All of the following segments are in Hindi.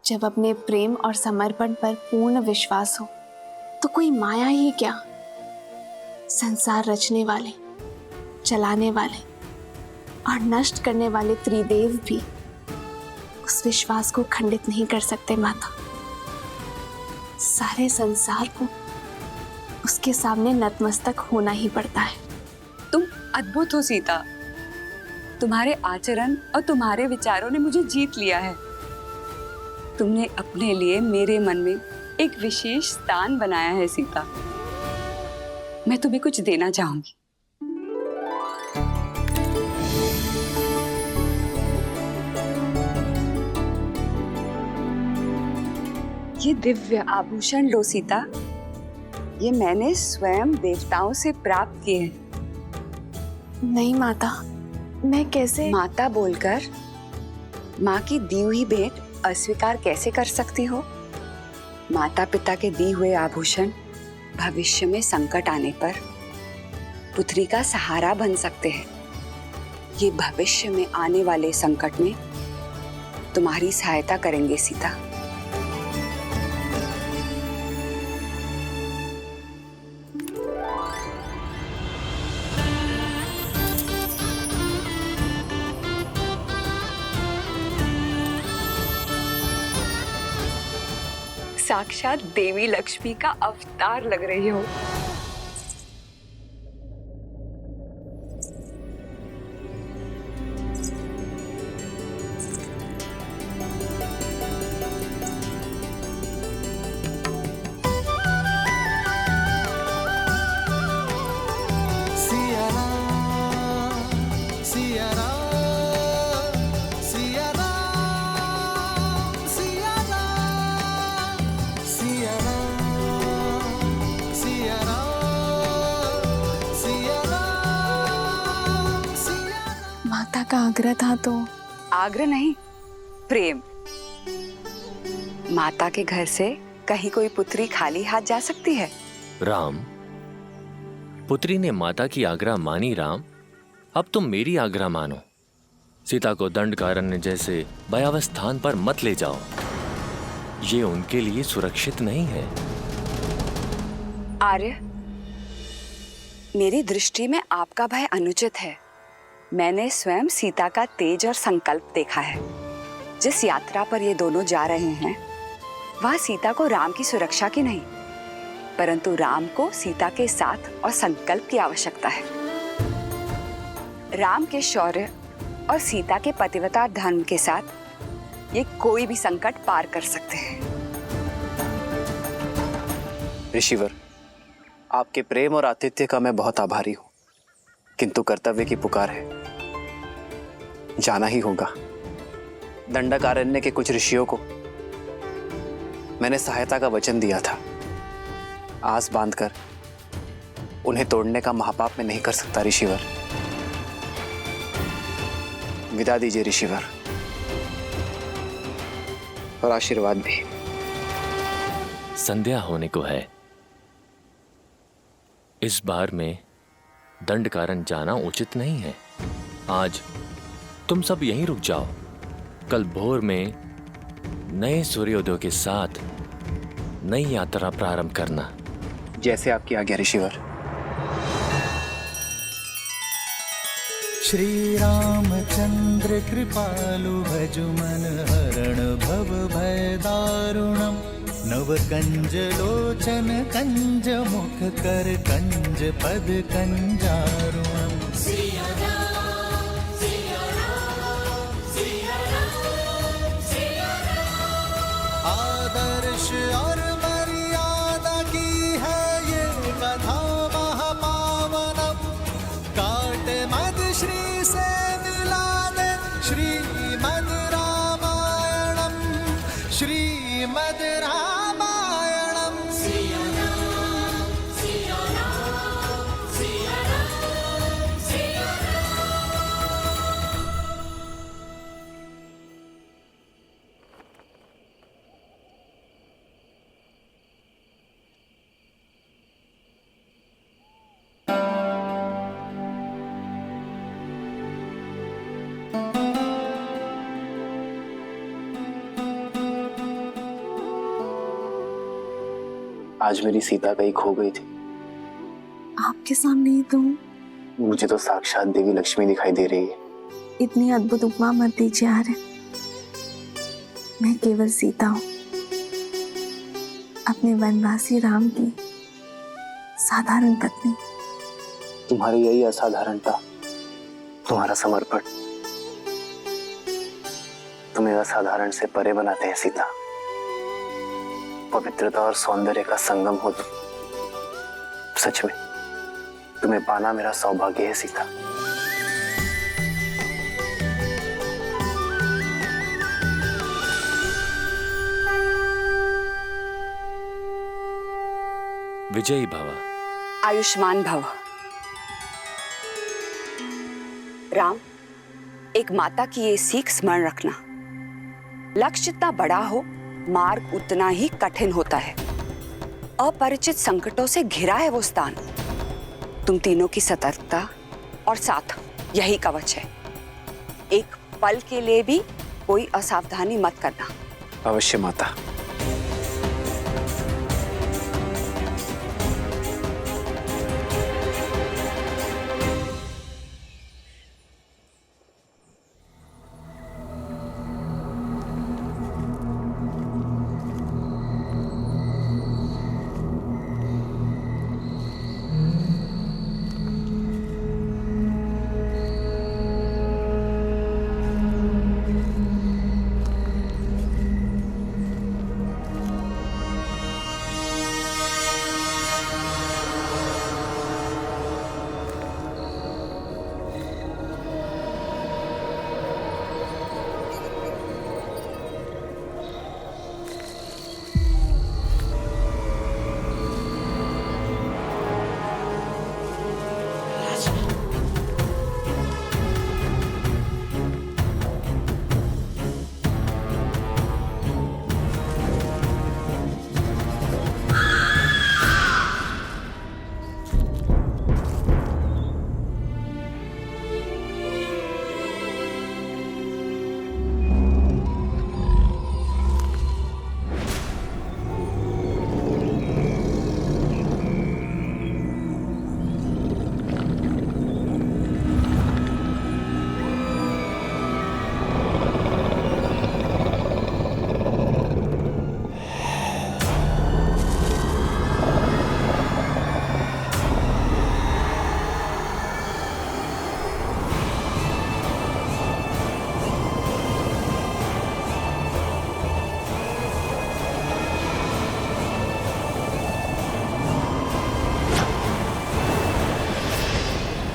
जब अपने प्रेम और समर्पण पर पूर्ण विश्वास हो तो कोई माया ही क्या, संसार रचने वाले, चलाने वाले और नष्ट करने वाले त्रिदेव भी उस विश्वास को खंडित नहीं कर सकते माता। सारे संसार को उसके सामने नतमस्तक होना ही पड़ता है। तुम अद्भुत हो सीता। तुम्हारे आचरण और तुम्हारे विचारों ने मुझे जीत लिया है। तुमने अपने लिए मेरे मन में एक विशेष स्थान बनाया है सीता। मैं तुम्हें कुछ देना चाहूंगी। ये दिव्य आभूषण लो सीता। ये मैंने स्वयं देवताओं से प्राप्त किए हैं। नहीं माता, मैं कैसे? माता बोलकर माँ की दी हुई भेंट अस्वीकार कैसे कर सकती हो? माता पिता के दिए हुए आभूषण भविष्य में संकट आने पर पुत्री का सहारा बन सकते हैं। ये भविष्य में आने वाले संकट में तुम्हारी सहायता करेंगे सीता। साक्षात देवी लक्ष्मी का अवतार लग रही हो। का आग्रह था तो? आग्रह नहीं, प्रेम। माता के घर से कहीं कोई पुत्री खाली हाथ जा सकती है? राम, पुत्री ने माता की आग्रह मानी। राम, अब तुम मेरी आग्रह मानो। सीता को दंडकारण्य जैसे भयावह स्थान पर मत ले जाओ। ये उनके लिए सुरक्षित नहीं है। आर्य, मेरी दृष्टि में आपका भय अनुचित है। मैंने स्वयं सीता का तेज और संकल्प देखा है। जिस यात्रा पर ये दोनों जा रहे हैं वह सीता को राम की सुरक्षा की नहीं, परंतु राम को सीता के साथ और संकल्प की आवश्यकता है। राम के शौर्य और सीता के पतिव्रता धर्म के साथ ये कोई भी संकट पार कर सकते हैं। ऋषिवर, आपके प्रेम और आतिथ्य का मैं बहुत आभारी हूं, किंतु कर्तव्य की पुकार है, जाना ही होगा। दंडकारण्य के कुछ ऋषियों को मैंने सहायता का वचन दिया था। आस बांधकर उन्हें तोड़ने का महापाप मैं नहीं कर सकता ऋषिवर। विदा दीजिए ऋषिवर, और आशीर्वाद भी। संध्या होने को है। इस बार में दंडकारण्य जाना उचित नहीं है। आज तुम सब यहीं रुक जाओ। कल भोर में नए सूर्योदय के साथ नई यात्रा प्रारंभ करना। जैसे आपकी आज्ञा ऋषिवर। श्री रामचंद्र कृपालु भजु मन हरण भव भय दारुणम। नव कंज लोचन कंज मुख कर कंज पद कंजारुणम। आदर्श और मर्यादा की है ये कथा महापावनम। काट मद श्री से मिला दे श्रीमद रामायणम। श्रीमद रामायणम। आज मेरी सीता कहीं खो गई थी। आपके सामने ही तो हूँ। मुझे तो साक्षात देवी लक्ष्मी दिखाई दे रही है। इतनी अद्भुत उपमा मत दीजिए आर्य। मैं केवल सीता हूँ, अपने वनवासी राम की साधारण पत्नी। तुम्हारी यही असाधारणता, तुम्हारा समर्पण तुम्हें असाधारण से परे बनाते हैं सीता। पवित्रता और सौंदर्य का संगम हो तुम। सच में तुम्हें पाना मेरा सौभाग्य है सीता। विजयी भव। आयुष्मान भव। राम, एक माता की ये सीख स्मरण रखना, लक्ष्य जितना बड़ा हो मार्ग उतना ही कठिन होता है। अपरिचित संकटों से घिरा है वो स्थान। तुम तीनों की सतर्कता और साथ यही कवच है। एक पल के लिए भी कोई असावधानी मत करना। अवश्य माता।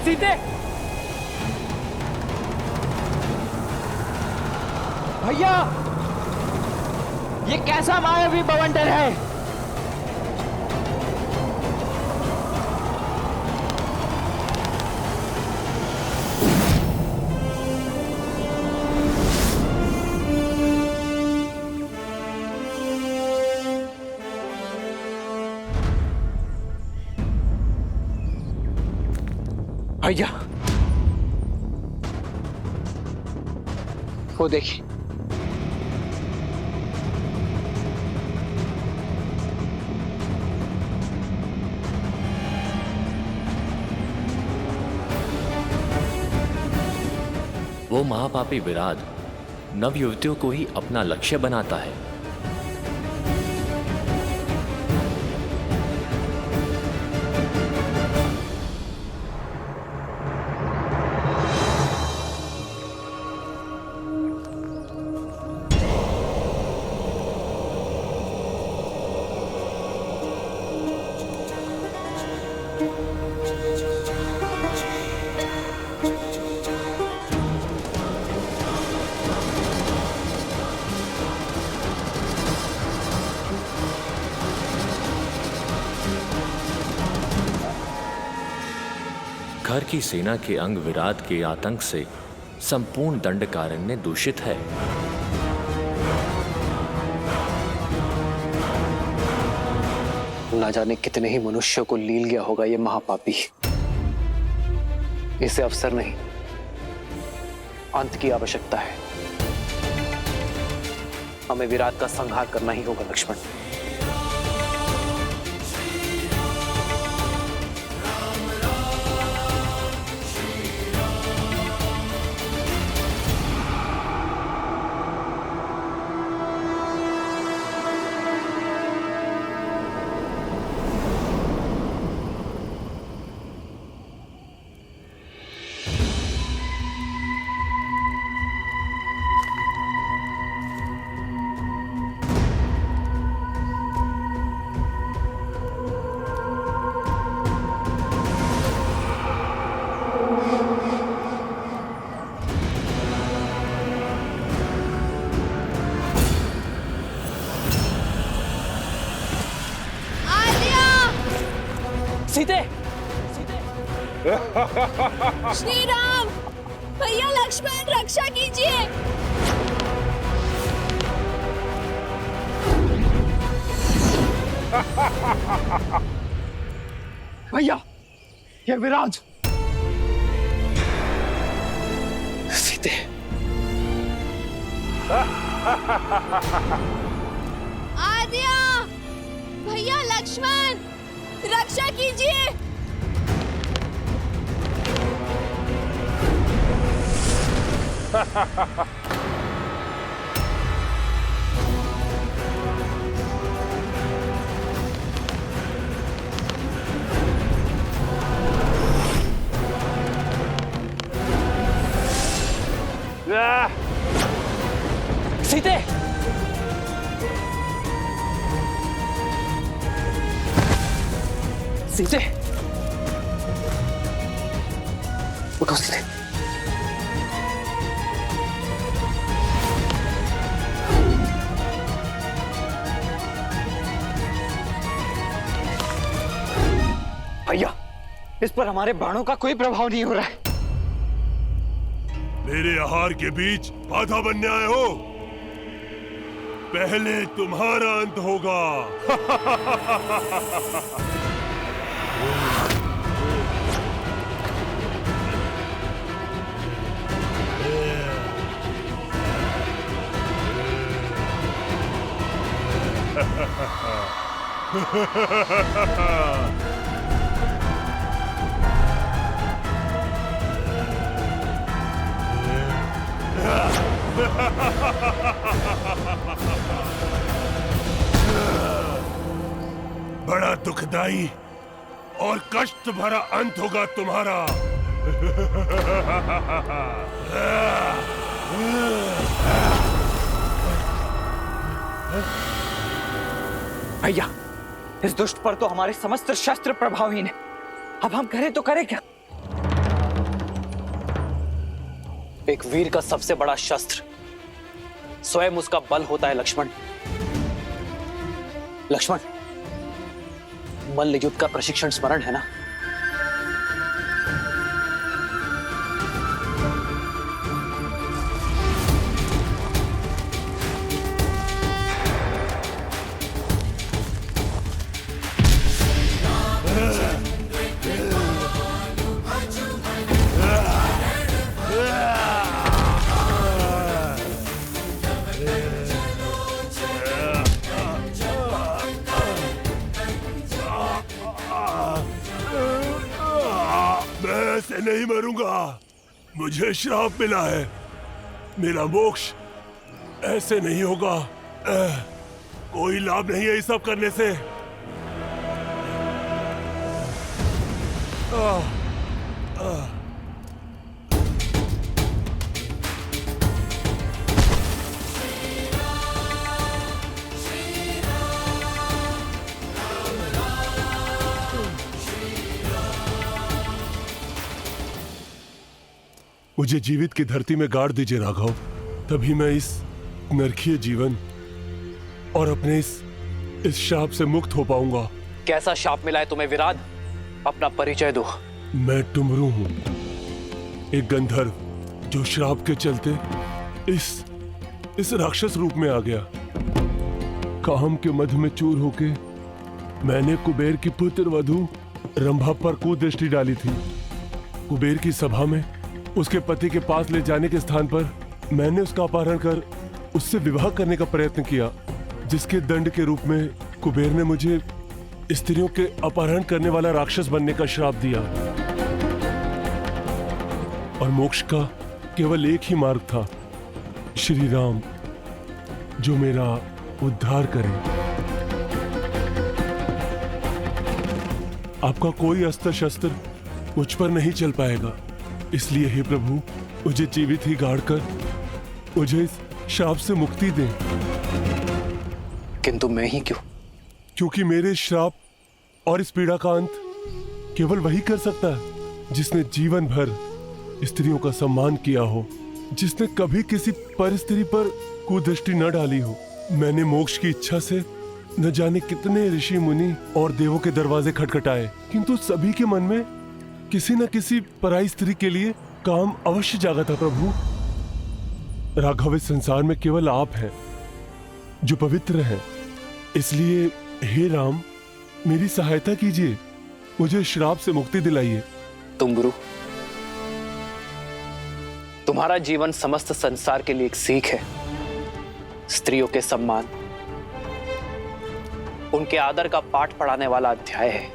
सीते, भैया, ये कैसा मायावी बवंडर है? भैया, वो देखिए। वो महापापी विराट नव युवतियों को ही अपना लक्ष्य बनाता है। घर की सेना के अंग विराट के आतंक से संपूर्ण दंडकारण्य दूषित है। ना जाने कितने ही मनुष्यों को लील गया होगा ये महापापी। इसे अवसर नहीं, अंत की आवश्यकता है। हमें विराट का संहार करना ही होगा लक्ष्मण। श्री राम, भैया लक्ष्मण रक्षा कीजिए। भैया, ये विराज। सीते, आद्या, भैया लक्ष्मण रक्षा कीजिए। सीते, सीते, उठो सीते। भैया, इस पर हमारे बाणों का कोई प्रभाव नहीं हो रहा है। मेरे आहार के बीच बाधा बनने आए हो? पहले तुम्हारा अंत होगा। बड़ा दुखदाई और कष्ट भरा अंत होगा तुम्हारा। भैया, इस दुष्ट पर तो हमारे समस्त शस्त्र प्रभावहीन है। अब हम करें तो करें क्या? एक वीर का सबसे बड़ा शस्त्र स्वयं उसका बल होता है लक्ष्मण। लक्ष्मण, मल्ल युद्ध का प्रशिक्षण स्मरण है ना? ऐसे नहीं मरूंगा, मुझे श्राप मिला है। मेरा मोक्ष ऐसे नहीं होगा। कोई लाभ नहीं है इस सब करने से। मुझे जीवित की धरती में गाड़ दीजिए राघव, तभी मैं इस नरकीय जीवन और अपने इस शाप से मुक्त हो पाऊंगा। कैसा शाप मिला है तुम्हें विराट? अपना परिचय दो। मैं डुमरू हूं, एक गंधर्व जो श्राप के चलते इस राक्षस रूप में आ गया। काम के मध में चूर होके मैंने कुबेर की पुत्र वधू रंभा पर कुदृष्टि डाली थी। कुबेर की सभा में उसके पति के पास ले जाने के स्थान पर मैंने उसका अपहरण कर उससे विवाह करने का प्रयत्न किया, जिसके दंड के रूप में कुबेर ने मुझे स्त्रियों के अपहरण करने वाला राक्षस बनने का श्राप दिया। और मोक्ष का केवल एक ही मार्ग था, श्री राम, जो मेरा उद्धार करे। आपका कोई अस्त्र शस्त्र मुझ पर नहीं चल पाएगा, इसलिए हे प्रभु, मुझे जीवित ही गाड़ कर मुझे इस श्राप से मुक्ति दें। किंतु मैं ही क्यों? क्योंकि मेरे श्राप और इस पीड़ा का अंत केवल वही कर सकता है जिसने जीवन भर स्त्रियों का सम्मान किया हो, जिसने कभी किसी पर स्त्री पर कुदृष्टि न डाली हो। मैंने मोक्ष की इच्छा से न जाने कितने ऋषि मुनि और देवों के दरवाजे खटखटाए, किंतु सभी के मन में किसी न किसी पराई स्त्री के लिए काम अवश्य जागा था प्रभु। राघव, इस संसार में केवल आप हैं जो पवित्र हैं, इसलिए हे राम मेरी सहायता कीजिए, मुझे श्राप से मुक्ति दिलाइए। तुम्बुरु, तुम्हारा जीवन समस्त संसार के लिए एक सीख है। स्त्रियों के सम्मान, उनके आदर का पाठ पढ़ाने वाला अध्याय है।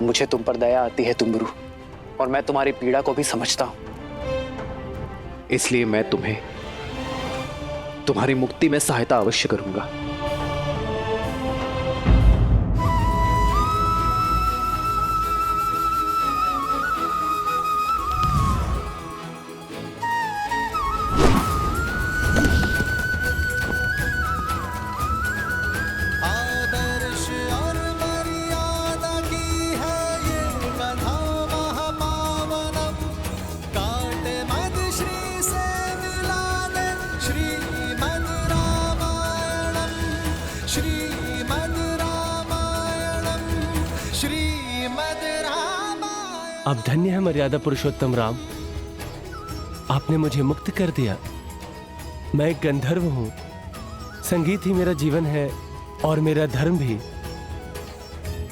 मुझे तुम पर दया आती है तुम्बुरु, और मैं तुम्हारी पीड़ा को भी समझता हूं। इसलिए मैं तुम्हें तुम्हारी मुक्ति में सहायता अवश्य करूंगा। आदर्श और मर्यादा की है ये कथा महापावनम। काटे मद श्री से मिला दे श्रीमद् रामायणम, श्रीमद् रामायणम, श्रीमद् रामायणम। अब धन्य है मर्यादा पुरुषोत्तम राम, आपने मुझे मुक्त कर दिया। मैं एक गंधर्व हूँ, संगीत ही मेरा जीवन है और मेरा धर्म भी।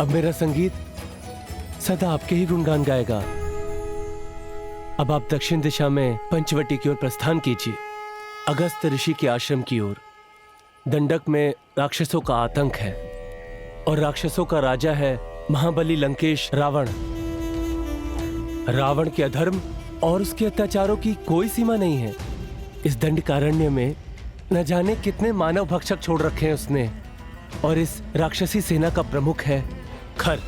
अब मेरा संगीत सदा आपके ही गुणगान गाएगा। अब आप दक्षिण दिशा में पंचवटी की ओर प्रस्थान कीजिए, अगस्त ऋषि के आश्रम की ओर। दंडक में राक्षसों का आतंक है और राक्षसों का राजा है महाबली लंकेश रावण। रावण के अधर्म और उसके अत्याचारों की कोई सीमा नहीं है। इस दंडकारण्य में न जाने कितने मानव भक्षक छोड़ रखे हैं उसने। और इस राक्षसी सेना का प्रमुख है खर,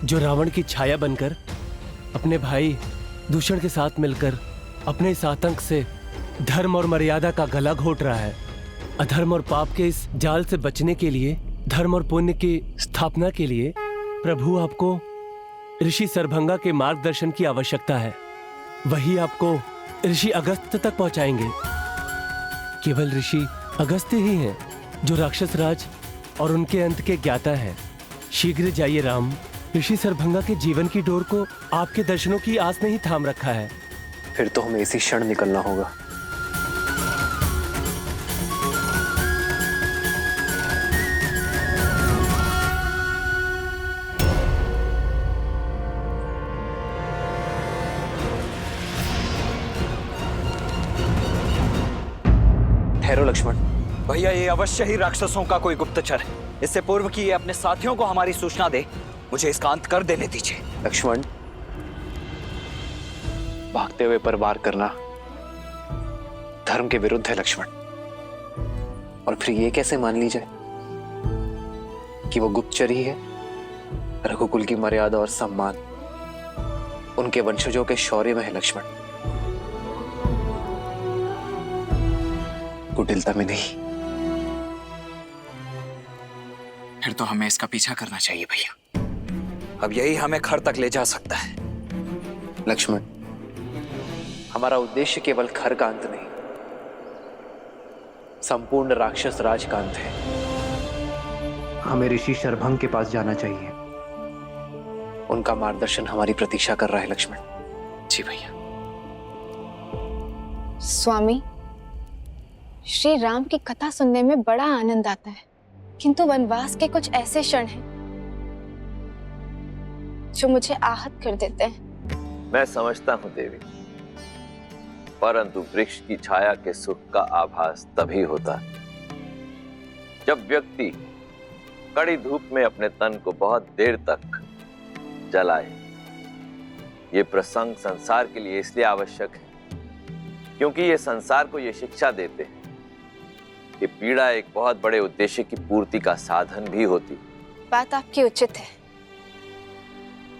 जो रावण की छाया बनकर अपने भाई दूषण के साथ मिलकर अपने इस आतंक से धर्म और मर्यादा का गला घोट रहा है। अधर्म और पाप के इस जाल से बचने के लिए, धर्म और पुण्य की स्थापना के लिए प्रभु आपको ऋषि सरभंगा के मार्गदर्शन की आवश्यकता है। वही आपको ऋषि अगस्त तक पहुंचाएंगे। केवल ऋषि अगस्त्य ही हैं जो राक्षस राज और उनके अंत के ज्ञाता है। शीघ्र जाइए राम, ऋषि सरभंगा के जीवन की डोर को आपके दर्शनों की आस ने ही थाम रखा है। फिर तो हमें इसी क्षण निकलना होगा। ठहरो लक्ष्मण। भैया, ये अवश्य ही राक्षसों का कोई गुप्तचर है। इससे पूर्व कि ये अपने साथियों को हमारी सूचना दे, मुझे इसका अंत कर देने दीजिए। लक्ष्मण, भागते हुए पर वार करना धर्म के विरुद्ध है लक्ष्मण। और फिर ये कैसे मान ली जाए कि वो गुप्तचर ही है? रघुकुल की मर्यादा और सम्मान उनके वंशजों के शौर्य में है लक्ष्मण, कुटिलता में नहीं। फिर तो हमें इसका पीछा करना चाहिए भैया। अब यही हमें खर तक ले जा सकता है। लक्ष्मण, हमारा उद्देश्य केवल खर का अंत नहीं, संपूर्ण राक्षस राज का अंत है। हमें ऋषि शरभंग के पास जाना चाहिए। उनका मार्गदर्शन हमारी प्रतीक्षा कर रहा है लक्ष्मण। जी भैया। स्वामी, श्री राम की कथा सुनने में बड़ा आनंद आता है, किंतु वनवास के कुछ ऐसे क्षण हैं जो मुझे आहत कर देते हैं। मैं समझता हूं देवी, परंतु वृक्ष की छाया के सुख का आभास तभी होता है जब व्यक्ति कड़ी धूप में अपने तन को बहुत देर तक जलाए। ये प्रसंग संसार के लिए इसलिए आवश्यक है क्योंकि ये संसार को ये शिक्षा देते हैं कि पीड़ा एक बहुत बड़े उद्देश्य की पूर्ति का साधन भी होती। बात आपकी उचित है,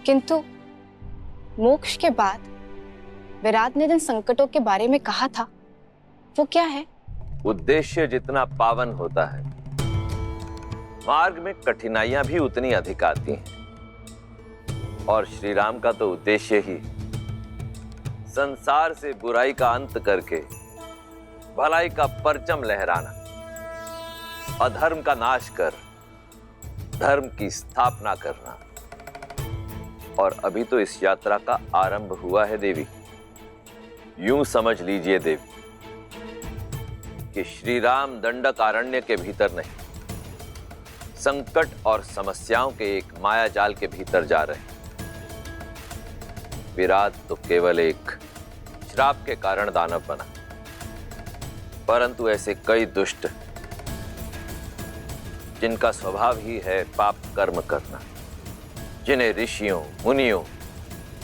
किंतु मोक्ष के बाद विराट ने जिन संकटों के बारे में कहा था वो क्या है? उद्देश्य जितना पावन होता है, मार्ग में कठिनाइयां भी उतनी अधिक आती हैं। और श्री राम का तो उद्देश्य ही संसार से बुराई का अंत करके भलाई का परचम लहराना, अधर्म का नाश कर धर्म की स्थापना करना और अभी तो इस यात्रा का आरंभ हुआ है देवी। यूं समझ लीजिए देवी कि श्री राम दंडकारण्य के भीतर नहीं, संकट और समस्याओं के एक माया जाल के भीतर जा रहे हैं। विराट तो केवल एक श्राप के कारण दानव बना, परंतु ऐसे कई दुष्ट जिनका स्वभाव ही है पाप कर्म करना, जिन्हें ऋषियों, मुनियों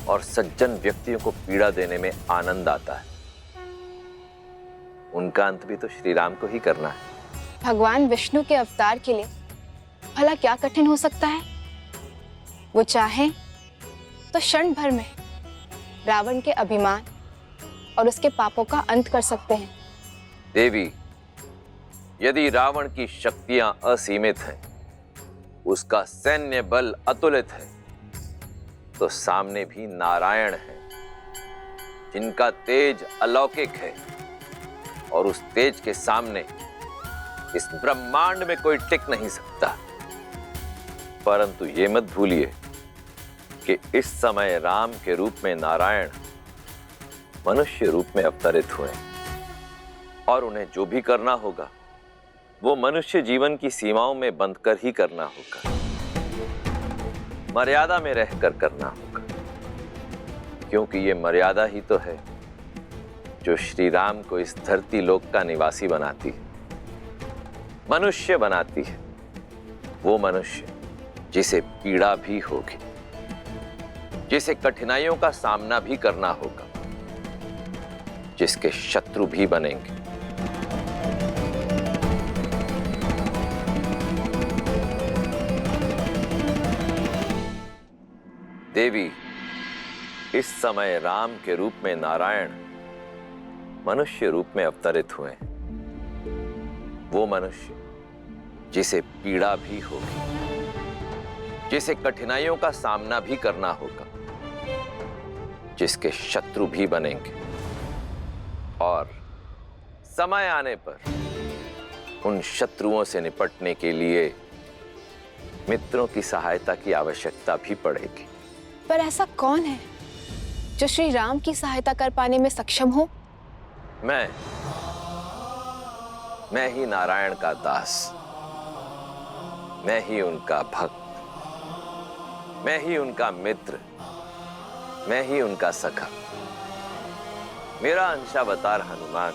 और सज्जन व्यक्तियों को पीड़ा देने में आनंद आता है, उनका अंत भी तो श्री राम को ही करना है। भगवान विष्णु के अवतार के लिए भला क्या कठिन हो सकता है? वो चाहे तो क्षण भर में रावण के अभिमान और उसके पापों का अंत कर सकते हैं। देवी, यदि रावण की शक्तियां असीमित हैं, उसका सैन्य बल अतुलित है, तो सामने भी नारायण है जिनका तेज अलौकिक है, और उस तेज के सामने इस ब्रह्मांड में कोई टिक नहीं सकता। परंतु ये मत भूलिए कि इस समय राम के रूप में नारायण मनुष्य रूप में अवतरित हुए, और उन्हें जो भी करना होगा वो मनुष्य जीवन की सीमाओं में बंधकर ही करना होगा, मर्यादा में रहकर करना होगा, क्योंकि ये मर्यादा ही तो है जो श्री राम को इस धरती लोक का निवासी बनाती है, मनुष्य बनाती है। वो मनुष्य जिसे पीड़ा भी होगी, जिसे कठिनाइयों का सामना भी करना होगा, जिसके शत्रु भी बनेंगे। देवी, इस समय राम के रूप में नारायण मनुष्य रूप में अवतरित हुए हैं। वो मनुष्य जिसे पीड़ा भी होगी, जिसे कठिनाइयों का सामना भी करना होगा, जिसके शत्रु भी बनेंगे, और समय आने पर उन शत्रुओं से निपटने के लिए मित्रों की सहायता की आवश्यकता भी पड़ेगी। पर ऐसा कौन है जो श्री राम की सहायता कर पाने में सक्षम हो? मैं ही नारायण का दास, मैं ही उनका भक्त, मैं ही उनका मित्र, मैं ही उनका सखा। मेरा अंशावतार हनुमान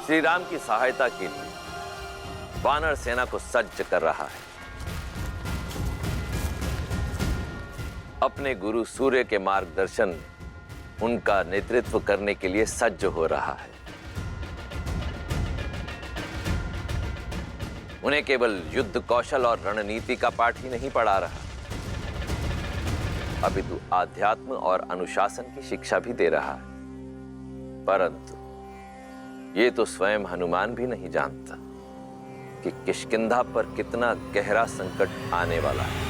श्री राम की सहायता के लिए वानर सेना को सज्ज कर रहा है। अपने गुरु सूर्य के मार्गदर्शन में उनका नेतृत्व करने के लिए सज्ज हो रहा है। उन्हें केवल युद्ध कौशल और रणनीति का पाठ ही नहीं पढ़ा रहा, अपितु आध्यात्म और अनुशासन की शिक्षा भी दे रहा है। परंतु ये तो स्वयं हनुमान भी नहीं जानता कि किष्किंधा पर कितना गहरा संकट आने वाला है।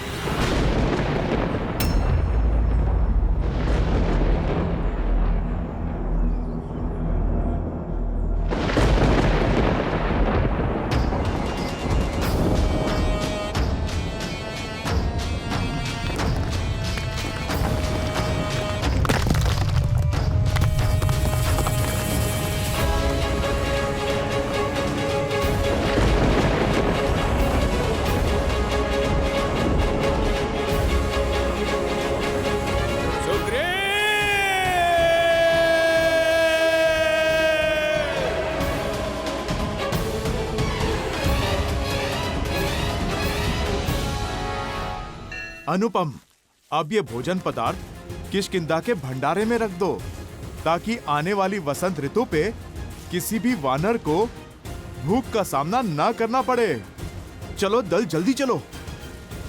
अनुपम, अब ये भोजन पदार्थ किष्किंधा के भंडारे में रख दो, ताकि आने वाली वसंत ऋतु पे किसी भी वानर को भूख का सामना ना करना पड़े। चलो दल, जल्दी चलो।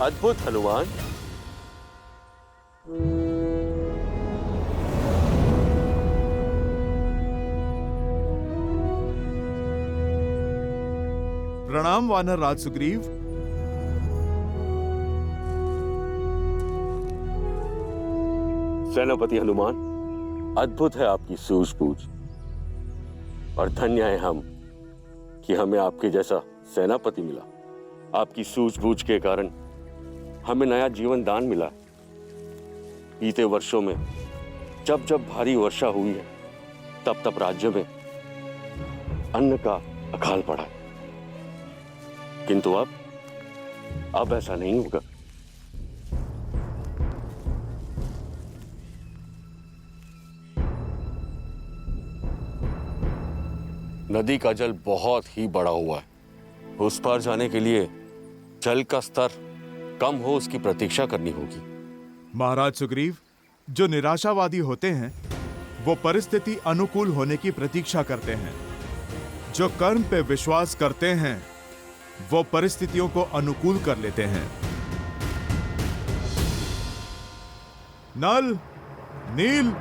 अद्भुत हनुमान। प्रणाम वानर राज सुग्रीव। सेनापति हनुमान, अद्भुत है आपकी सूझबूझ, और धन्य है हम कि हमें आपके जैसा सेनापति मिला। आपकी सूझबूझ के कारण हमें नया जीवन दान मिला। बीते वर्षों में जब जब भारी वर्षा हुई है, तब तब राज्य में अन्न का अकाल पड़ा है। किंतु अब ऐसा नहीं होगा। नदी का जल बहुत ही बढ़ा हुआ है। उस पार जाने के लिए जल का स्तर कम हो, उसकी प्रतीक्षा करनी होगी। महाराज सुग्रीव, जो निराशावादी होते हैं वो परिस्थिति अनुकूल होने की प्रतीक्षा करते हैं। जो कर्म पे विश्वास करते हैं वो परिस्थितियों को अनुकूल कर लेते हैं। नल, नील,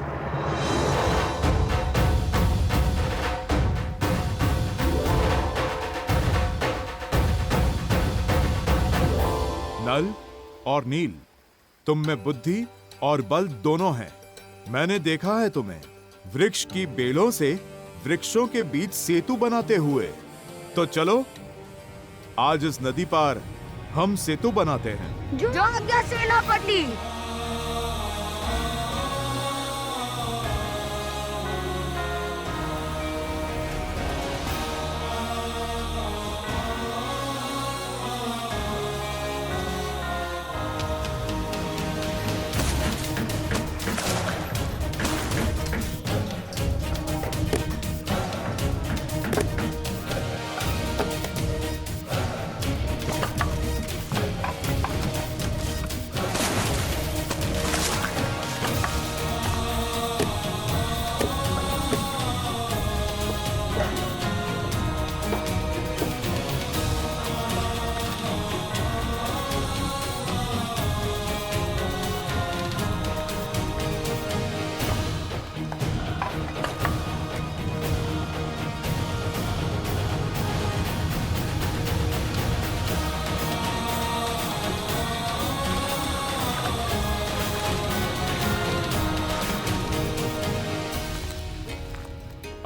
नल और नील, तुम में बुद्धि और बल दोनों हैं। मैंने देखा है तुम्हें वृक्ष की बेलों से वृक्षों के बीच सेतु बनाते हुए। तो चलो आज इस नदी पार हम सेतु बनाते हैं। जो आज्ञा सेनापति।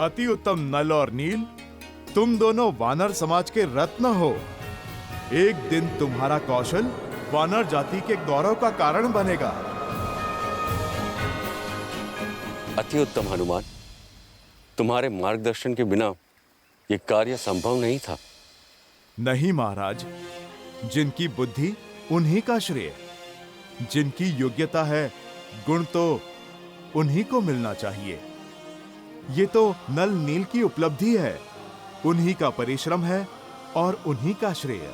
अति उत्तम नल और नील, तुम दोनों वानर समाज के रत्न हो। एक दिन तुम्हारा कौशल वानर जाति के गौरव का कारण बनेगा। अति उत्तम हनुमान, तुम्हारे मार्गदर्शन के बिना यह कार्य संभव नहीं था। नहीं महाराज, जिनकी बुद्धि उन्हीं का श्रेय, जिनकी योग्यता है गुण तो उन्हीं को मिलना चाहिए। ये तो नल नील की उपलब्धि है, उन्हीं का परिश्रम है और उन्हीं का श्रेय।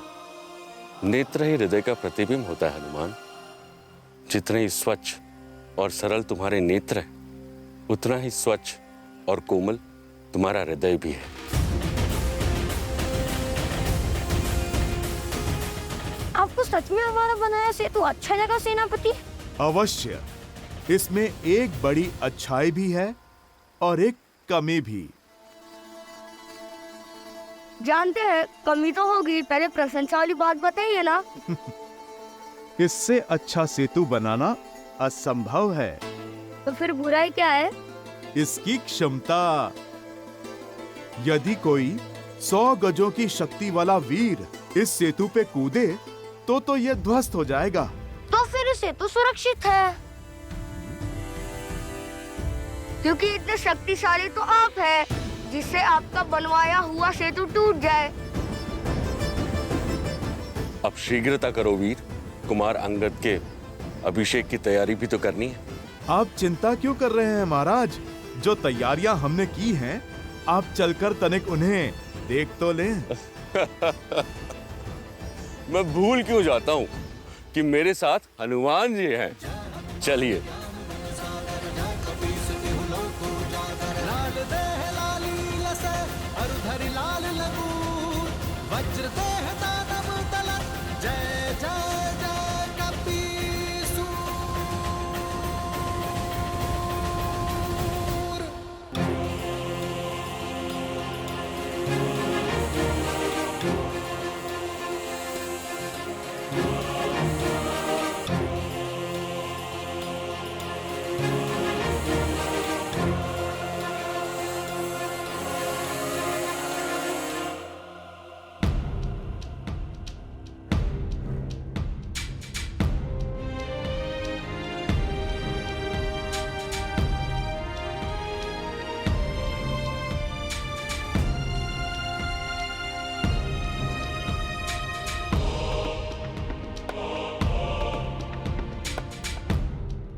नेत्र ही हृदय का प्रतिबिंब होता है हनुमान। जितने ही स्वच्छ और सरल तुम्हारे नेत्र हैं, उतना ही स्वच्छ और कोमल तुम्हारा हृदय भी है। आपको सच में हमारा बनाया सेतु अच्छा लगा सेनापति? अवश्य, इसमें एक बड़ी अच्छाई भी है और एक कमी भी। जानते हैं कमी तो होगी, पहले प्रशंसा वाली बात बताइए ना। इससे अच्छा सेतु बनाना असंभव है। तो फिर बुराई क्या है? इसकी क्षमता। यदि कोई 100 गजों की शक्ति वाला वीर इस सेतु पे कूदे तो यह ध्वस्त हो जाएगा। तो फिर सेतु सुरक्षित है, क्योंकि इतने शक्तिशाली तो आप हैं, जिससे आपका बनवाया हुआ सेतु टूट जाए। अब शीघ्रता करो वीर, कुमार अंगद के अभिषेक की तैयारी भी तो करनी है। आप चिंता क्यों कर रहे हैं महाराज? जो तैयारियां हमने की हैं, आप चलकर तनिक उन्हें देख तो लें। मैं भूल क्यों जाता हूँ कि मेरे साथ हनुमान जी हैं। चलिए। लाल लगूर वज्र देह दानव तलन, जय जय जय कपीसूर।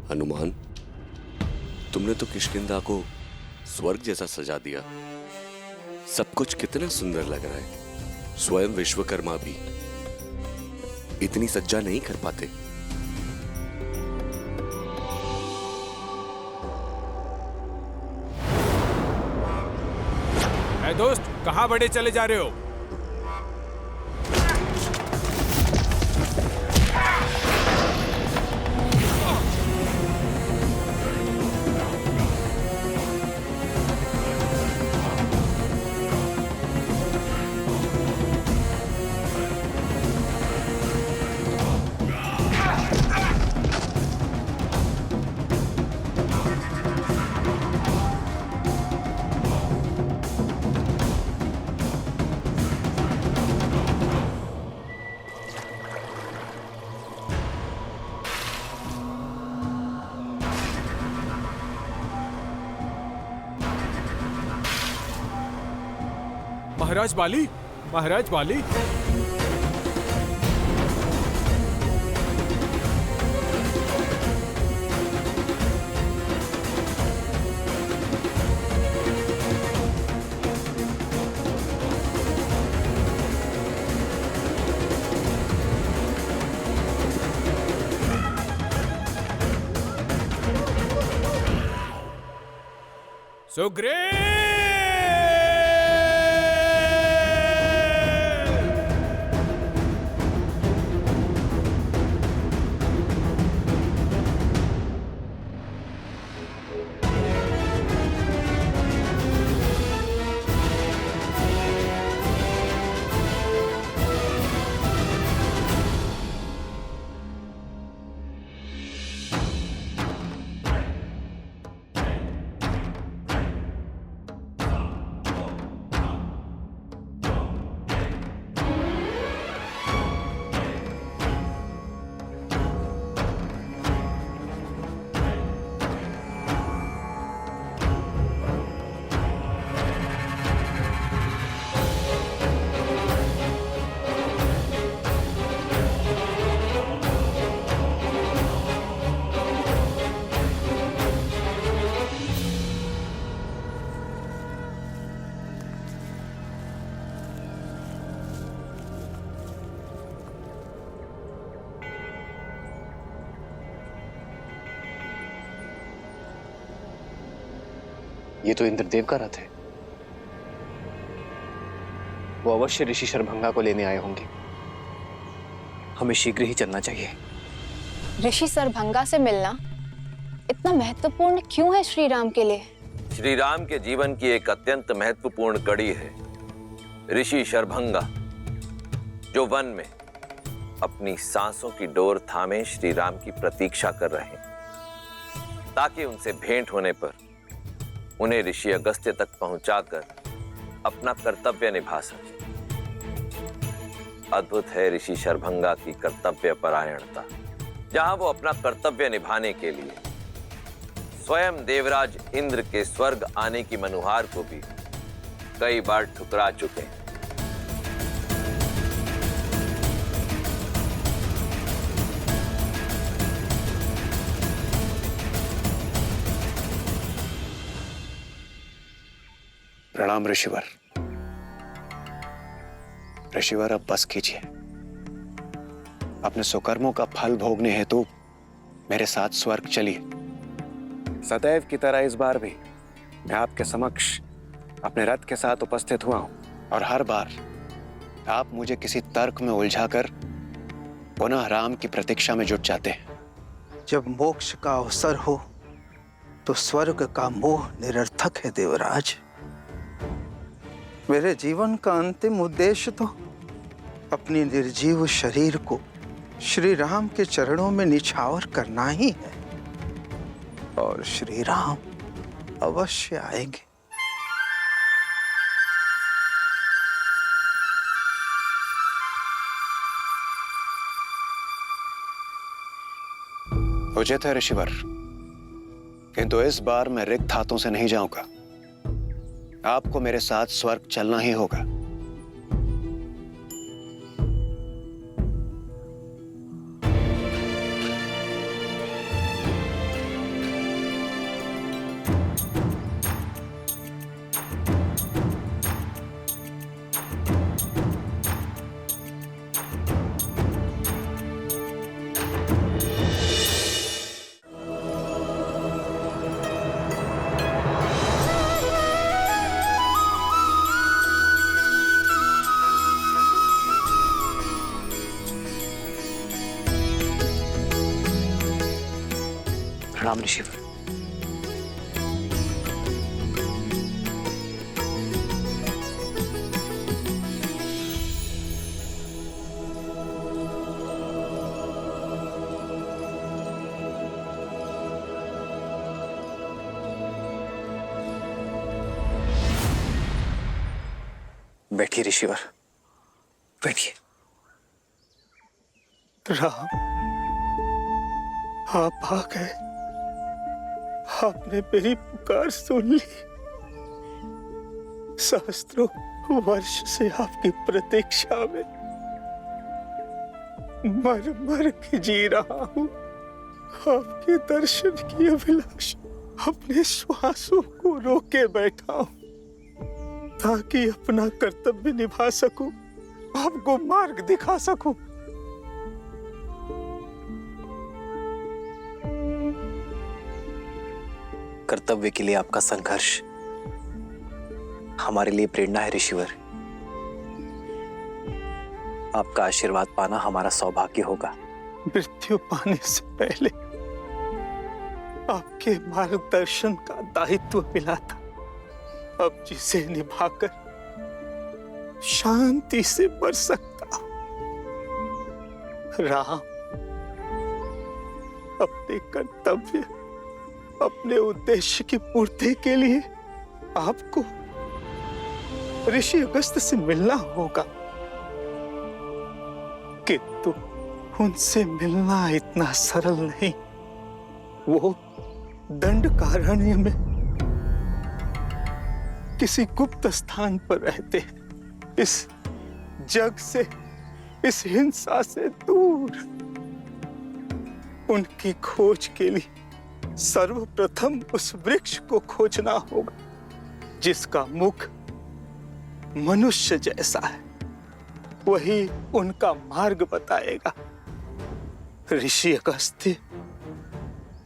हनुमान, तुमने तो किष्किंधा को स्वर्ग जैसा सजा दिया। सब कुछ कितना सुंदर लग रहा है। स्वयं विश्वकर्मा भी इतनी सज्जा नहीं कर पाते। दोस्त, कहां बड़े चले जा रहे हो? महाराज बाली, महाराज बाली। सुग्रीव! ये तो इंद्रदेव का रथ है। वो अवश्य ऋषि शरभंगा को लेने आए होंगे। हमें शीघ्र ही चलना चाहिए। ऋषि शरभंगा से मिलना इतना महत्वपूर्ण क्यों है श्री राम के लिए? श्री राम के जीवन की एक अत्यंत महत्वपूर्ण कड़ी है ऋषि शरभंगा, जो वन में अपनी सांसों की डोर थामे श्री राम की प्रतीक्षा कर रहे हैं, ताकि उनसे भेंट होने पर उन्हें ऋषि अगस्त्य तक पहुंचाकर अपना कर्तव्य निभा सके। अद्भुत है ऋषि शरभंगा की कर्तव्य परायणता, जहां वो अपना कर्तव्य निभाने के लिए स्वयं देवराज इंद्र के स्वर्ग आने की मनुहार को भी कई बार ठुकरा चुके हैं। प्रणाम ऋषिवर। ऋषिवर, अब बस कीजिए। अपने सुकर्मों का फल भोगने हेतु मेरे साथ स्वर्ग चलिए। सदैव की तरह इस बार भी मैं आपके समक्ष अपने रथ के साथ उपस्थित हुआ हूं, और हर बार आप मुझे किसी तर्क में उलझाकर पुनः राम की प्रतीक्षा में जुट जाते हैं। जब मोक्ष का अवसर हो तो स्वर्ग का मोह निरर्थक है देवराज। मेरे जीवन का अंतिम उद्देश्य तो अपनी निर्जीव शरीर को श्री राम के चरणों में निछावर करना ही है, और श्री राम अवश्य आएंगे। उचित है ऋषिवर, किंतु इस बार मैं रिक्त हाथों से नहीं जाऊंगा। आपको मेरे साथ स्वर्ग चलना ही होगा। प्रणाम ऋषिवर। बैठिए ऋषिवर, बैठिए। राम, आप आ गए। आपने मेरी पुकार सुन ली। सहस्त्रों वर्ष से आपकी प्रतीक्षा में मर मर के जी रहा हूं। आपके दर्शन की अभिलाषा अपने श्वासों को रोके बैठा हूं ताकि अपना कर्तव्य निभा सकूं, आपको मार्ग दिखा सकूं। कर्तव्य के लिए आपका संघर्ष हमारे लिए प्रेरणा है ऋषिवर। आपका आशीर्वाद पाना हमारा सौभाग्य होगा। मृत्यु पाने से पहले आपके मार्गदर्शन का दायित्व मिला था, अब जिसे निभाकर शांति से मर सकता हूं। राम, अपने कर्तव्य, अपने उद्देश्य की पूर्ति के लिए आपको ऋषि अगस्त से मिलना होगा, किंतु उनसे मिलना इतना सरल नहीं। वो दंडकारण्य में किसी गुप्त स्थान पर रहते हैं, इस जग से, इस हिंसा से दूर। उनकी खोज के लिए सर्वप्रथम उस वृक्ष को खोजना होगा जिसका मुख मनुष्य जैसा है। वही उनका मार्ग बताएगा। ऋषि अगस्त्य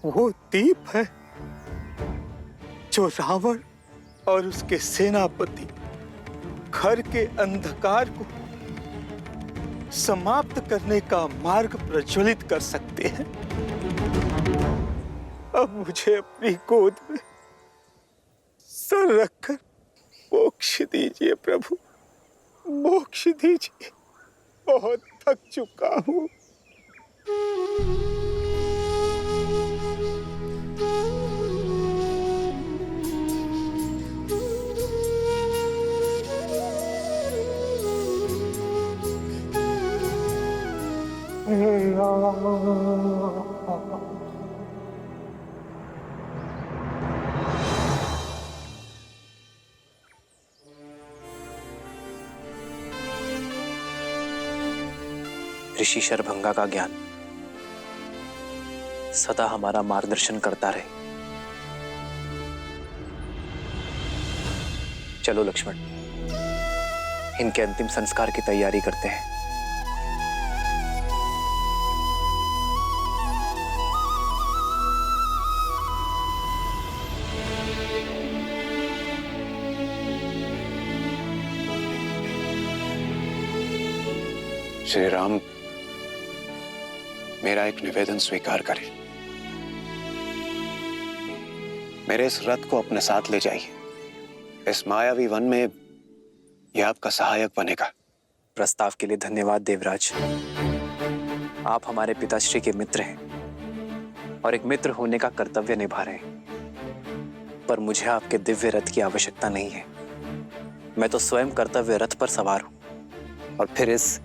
वो दीप है जो रावण और उसके सेनापति घर के अंधकार को समाप्त करने का मार्ग प्रज्वलित कर सकते हैं। अब मुझे अपनी गोद में सर रखकर मोक्ष दीजिए प्रभु, मोक्ष दीजिए। बहुत थक चुका हूं। ऋषि शरभंगा का ज्ञान सदा हमारा मार्गदर्शन करता रहे। चलो लक्ष्मण, इनके अंतिम संस्कार की तैयारी करते हैं। श्री राम, मेरा एक निवेदन स्वीकार करें। मेरे इस रथ को अपने साथ ले जाइए। इस मायावी वन में यह आपका सहायक बनेगा। प्रस्ताव के लिए धन्यवाद देवराज। आप हमारे पिताश्री के मित्र हैं और एक मित्र होने का कर्तव्य निभा रहे हैं, पर मुझे आपके दिव्य रथ की आवश्यकता नहीं है। मैं तो स्वयं कर्तव्य रथ पर सवार हूं, और फिर इस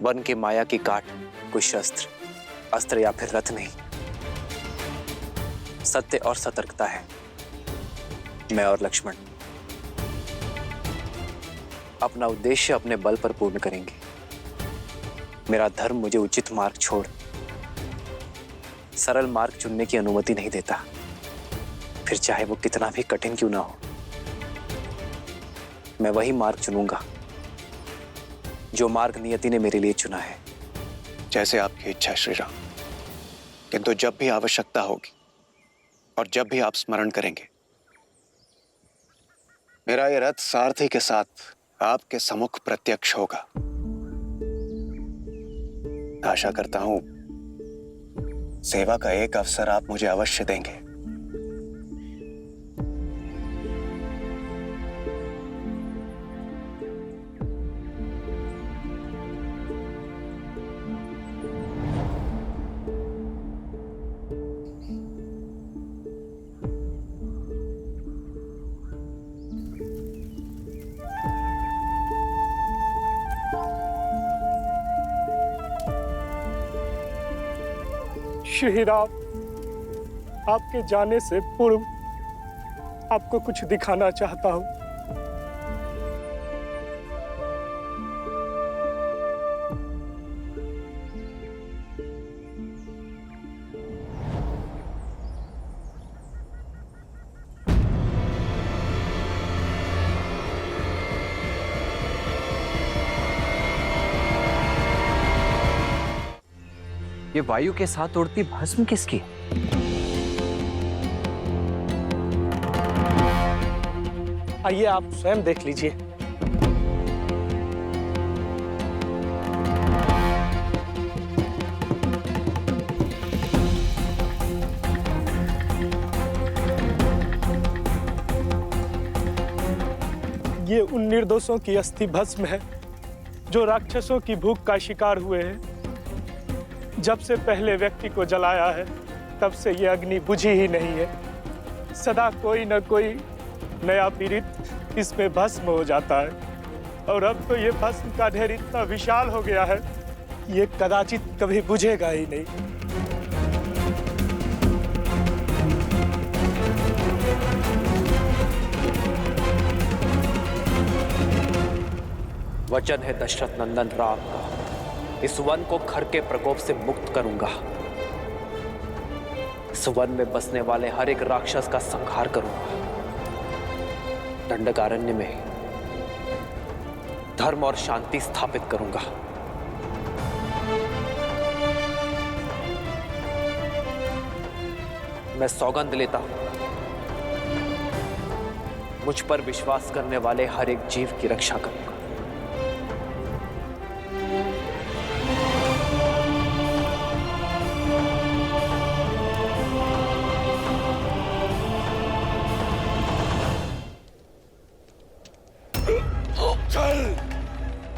वन के माया की काट कोई शस्त्र, अस्त्र या फिर रथ नहीं, सत्य और सतर्कता है। मैं और लक्ष्मण अपना उद्देश्य अपने बल पर पूर्ण करेंगे। मेरा धर्म मुझे उचित मार्ग छोड़ सरल मार्ग चुनने की अनुमति नहीं देता, फिर चाहे वो कितना भी कठिन क्यों ना हो। मैं वही मार्ग चुनूंगा जो मार्ग नियति ने मेरे लिए चुना है। जैसे आपकी इच्छा श्री राम, किंतु जब भी आवश्यकता होगी और जब भी आप स्मरण करेंगे, मेरा ये रथ सारथी के साथ आपके सम्मुख प्रत्यक्ष होगा। आशा करता हूं सेवा का एक अवसर आप मुझे अवश्य देंगे। श्री राम, आपके जाने से पूर्व आपको कुछ दिखाना चाहता हूं। ये वायु के साथ उड़ती भस्म किसकी? आइए आप स्वयं देख लीजिए। ये उन निर्दोषों की अस्थि भस्म है जो राक्षसों की भूख का शिकार हुए हैं। जब से पहले व्यक्ति को जलाया है तब से ये अग्नि बुझी ही नहीं है। सदा कोई न कोई नया पीड़ित इसमें भस्म हो जाता है और अब तो ये भस्म का ढेर इतना विशाल हो गया है ये कदाचित कभी बुझेगा ही नहीं। वचन है दशरथ नंदन राम का, इस वन को खर के प्रकोप से मुक्त करूंगा। इस वन में बसने वाले हर एक राक्षस का संहार करूंगा। दंडकारण्य में धर्म और शांति स्थापित करूंगा। मैं सौगंध लेता हूं, मुझ पर विश्वास करने वाले हर एक जीव की रक्षा करूंगा।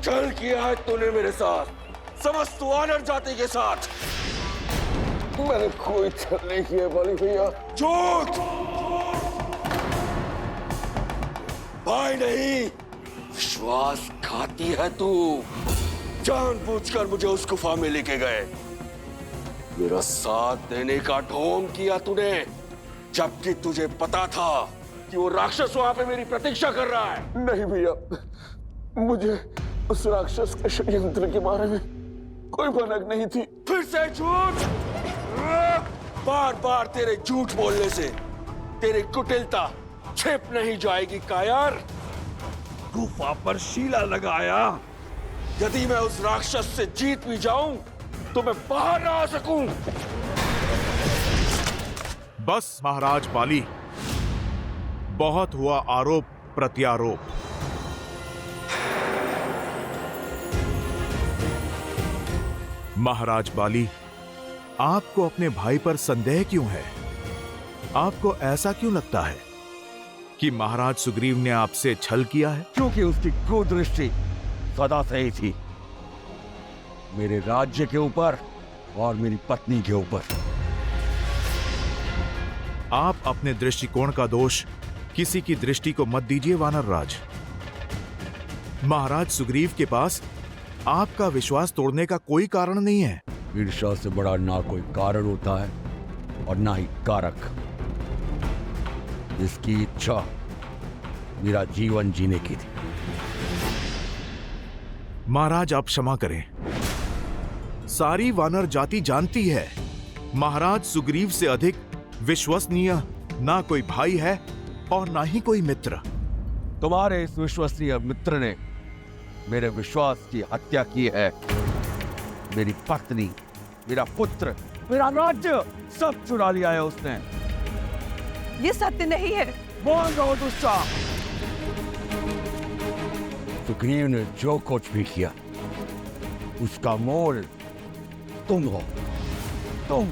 चल किया है तूने मेरे साथ, समस्त वानर जाति के साथ। मैंने कोई छल नहीं किया बाली भैया। झूठ, भाई नहीं, विश्वासघाती है तू। जानबूझकर मुझे उस गुफा में लेके गए, मेरा साथ देने का ढोंग किया तूने, जबकि तुझे पता था कि वो राक्षस वहां पे मेरी प्रतीक्षा कर रहा है। नहीं भैया, मुझे उस राक्षस के षड्यंत्र के बारे में कोई भनक नहीं थी। फिर से झूठ, बार बार तेरे झूठ बोलने से तेरी कुटिलता छिप नहीं जाएगी कायर। गुफा पर शीला लगाया, यदि मैं उस राक्षस से जीत भी जाऊं तो मैं बाहर ना आ सकूं। बस महाराज बाली, बहुत हुआ आरोप प्रत्यारोप। महाराज बाली, आपको अपने भाई पर संदेह क्यों है? आपको ऐसा क्यों लगता है कि महाराज सुग्रीव ने आपसे छल किया है? क्योंकि उसकी कुदृष्टि सदा से ही थी मेरे राज्य के ऊपर और मेरी पत्नी के ऊपर। आप अपने दृष्टिकोण का दोष किसी की दृष्टि को मत दीजिए वानर राज। महाराज सुग्रीव के पास आपका विश्वास तोड़ने का कोई कारण नहीं है। ईर्ष्या से बड़ा ना कोई कारण होता है और ना ही कारक। इसकी इच्छा मेरा जीवन जीने की थी। महाराज आप क्षमा करें, सारी वानर जाति जानती है महाराज सुग्रीव से अधिक विश्वसनीय ना कोई भाई है और ना ही कोई मित्र। तुम्हारे इस विश्वसनीय मित्र ने मेरे विश्वास की हत्या की है। मेरी पत्नी, मेरा पुत्र, मेरा राज्य सब चुरा लिया है उसने। ये सत्य नहीं है। बोल रहा हूं दुष्टा। सुग्रीव ने जो कुछ भी किया उसका मोल तुम हो। तुम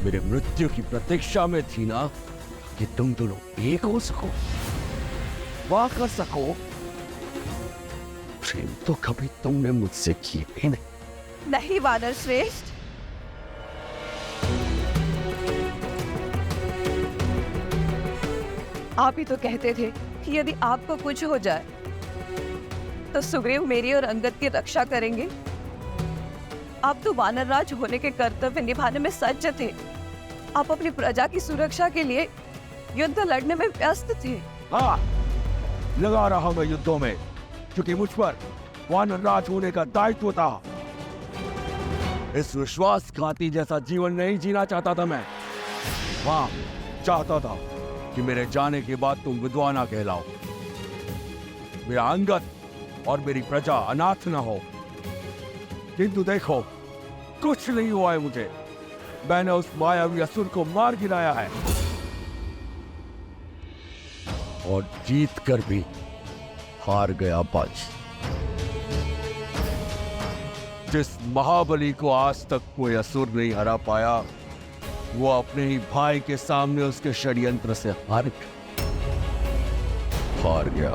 मेरे मृत्यु की प्रतीक्षा में थी ना कि तुम दोनों एक हो सको, वाह कर सको। प्रेम तो कभी तुमने मुझसे किए ही नहीं। नहीं वानर श्रेष्ठ, आप ही तो कहते थे कि यदि आपको कुछ हो जाए तो सुग्रीव मेरी और अंगद की रक्षा करेंगे। आप तो वानर राज होने के कर्तव्य निभाने में सज्ज थे। आप अपनी प्रजा की सुरक्षा के लिए युद्ध लड़ने में व्यस्त थे। हाँ, लगा रहा मैं युद्धों में, क्योंकि मुझ पर वानर राज होने का दायित्व था। इस विश्वासघाती जैसा जीवन नहीं जीना चाहता था मैं। हाँ, चाहता था कि मेरे जाने के बाद तुम विधवा ना कहलाओ, मेरा अंगद और मेरी प्रजा अनाथ ना हो। किंतु देखो, कुछ नहीं हुआ है मुझे। मैंने उस मायावी असुर को मार गिराया है और जीत कर भी हार गया बाजी। जिस महाबली को आज तक कोई असुर नहीं हरा पाया, वो अपने ही भाई के सामने उसके षड्यंत्र से हार गया,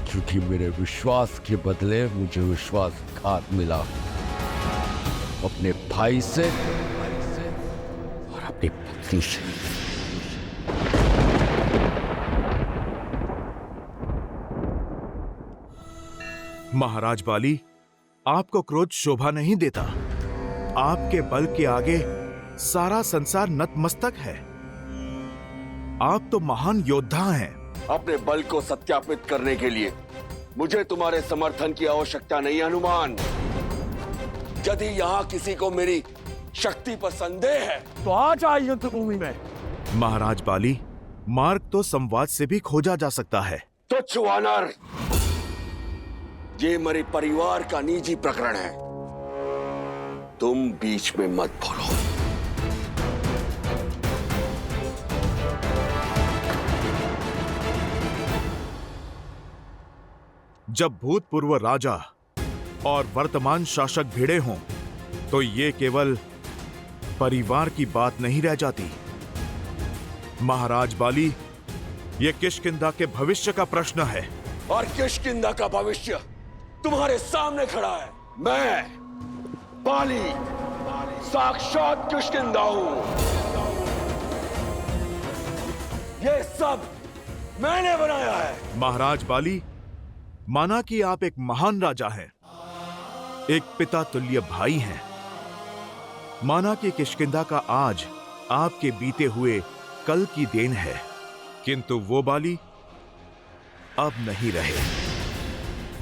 क्योंकि मेरे विश्वास के बदले मुझे विश्वासघात मिला, अपने भाई से और अपनी पत्नी से। महाराज बाली, आपको क्रोध शोभा नहीं देता। आपके बल के आगे सारा संसार नतमस्तक है। आप तो महान योद्धा हैं। अपने बल को सत्यापित करने के लिए मुझे तुम्हारे समर्थन की आवश्यकता नहीं, हनुमान। यदि यहाँ किसी को मेरी शक्ति पर संदेह है तो आ जाए युद्ध भूमि में। महाराज बाली, मार्ग तो संवाद से भी खोजा जा सकता है। तुच्छ वानर, ये मेरे परिवार का निजी प्रकरण है, तुम बीच में मत बोलो। जब भूतपूर्व राजा और वर्तमान शासक भिड़े हों, तो ये केवल परिवार की बात नहीं रह जाती। महाराज बाली, ये किष्किंधा के भविष्य का प्रश्न है। और किष्किंधा का भविष्य तुम्हारे सामने खड़ा है। मैं बाली साक्षात किष्किंधा हूं। ये सब मैंने बनाया है। महाराज बाली, माना कि आप एक महान राजा हैं, एक पिता तुल्य भाई हैं। माना कि किष्किंधा का आज आपके बीते हुए कल की देन है, किंतु वो बाली अब नहीं रहे।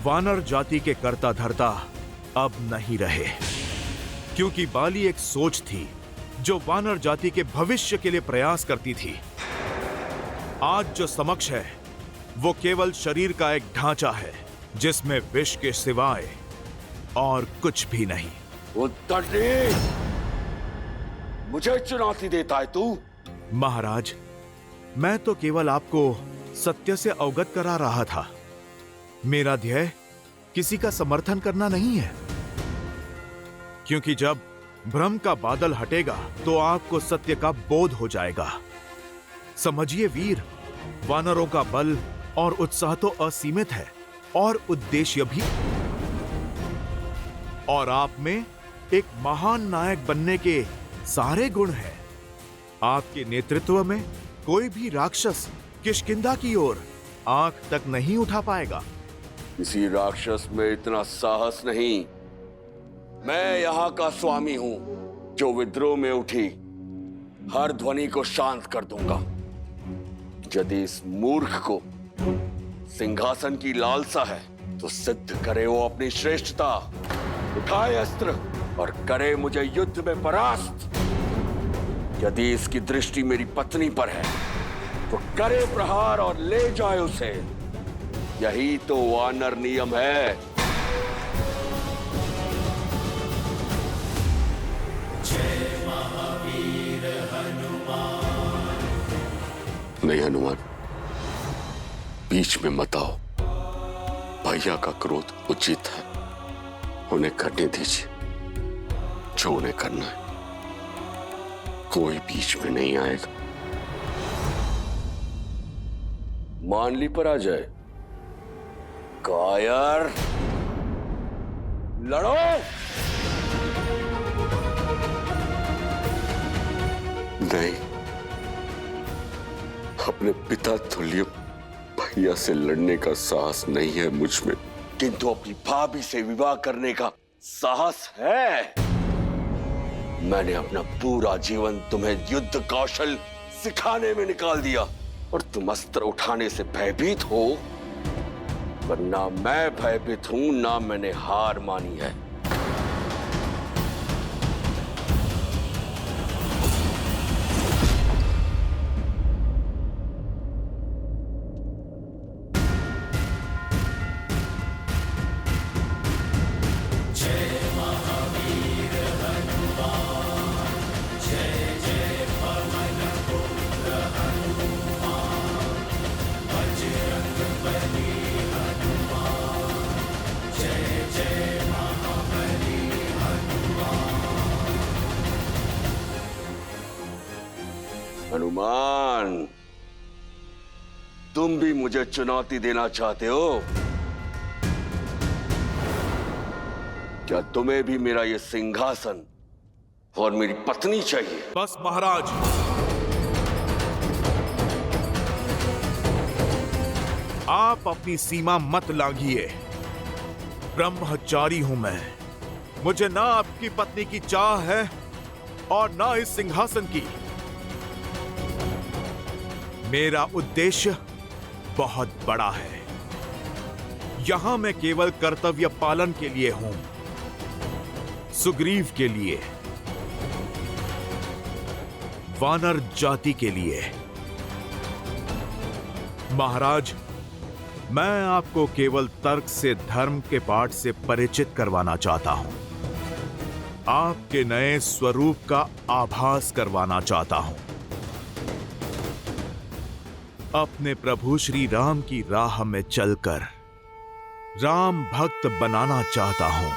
वानर जाति के कर्ता धर्ता अब नहीं रहे, क्योंकि बाली एक सोच थी जो वानर जाति के भविष्य के लिए प्रयास करती थी। आज जो समक्ष है वो केवल शरीर का एक ढांचा है, जिसमें विष के सिवाय और कुछ भी नहीं। मुझे चुनौती देता है तू? महाराज, मैं तो केवल आपको सत्य से अवगत करा रहा था। मेरा ध्येय किसी का समर्थन करना नहीं है, क्योंकि जब भ्रम का बादल हटेगा तो आपको सत्य का बोध हो जाएगा। समझिए वीर, वानरों का बल और उत्साह तो असीमित है और उद्देश्य भी, और आप में एक महान नायक बनने के सारे गुण हैं। आपके नेतृत्व में कोई भी राक्षस किष्किंधा की ओर आंख तक नहीं उठा पाएगा। किसी राक्षस में इतना साहस नहीं। मैं यहाँ का स्वामी हूं, जो विद्रोह में उठी हर ध्वनि को शांत कर दूंगा। यदि इस मूर्ख को सिंहासन की लालसा है तो सिद्ध करे वो अपनी श्रेष्ठता, उठाए अस्त्र और करे मुझे युद्ध में परास्त। यदि इसकी दृष्टि मेरी पत्नी पर है तो करे प्रहार और ले जाए उसे। यही तो वानर नियम है। जय महावीर हनुमान। नहीं हनुमान, बीच में मत आओ। भैया का क्रोध उचित है, उन्हें करने दीजिए जो उन्हें करना है। कोई बीच में नहीं आएगा। मानली पर आ जाए। कायर, लड़ो। नहीं, अपने पिता तुल्य भैया से लड़ने का साहस नहीं है मुझ में, किंतु अपनी भाभी से विवाह करने का साहस है। मैंने अपना पूरा जीवन तुम्हें युद्ध कौशल सिखाने में निकाल दिया और तुम अस्त्र उठाने से भयभीत हो, पर ना मैं भयभीत हूं, ना मैंने हार मानी है। हनुमान, तुम भी मुझे चुनौती देना चाहते हो? क्या तुम्हें भी मेरा ये सिंहासन और मेरी पत्नी चाहिए? बस महाराज, आप अपनी सीमा मत लांघिए। ब्रह्मचारी हूं मैं। मुझे ना आपकी पत्नी की चाह है और ना इस सिंहासन की। मेरा उद्देश्य बहुत बड़ा है। यहां मैं केवल कर्तव्य पालन के लिए हूं, सुग्रीव के लिए, वानर जाति के लिए। महाराज, मैं आपको केवल तर्क से धर्म के पाठ से परिचित करवाना चाहता हूं। आपके नए स्वरूप का आभास करवाना चाहता हूं। अपने प्रभु श्री राम की राह में चलकर राम भक्त बनाना चाहता हूं।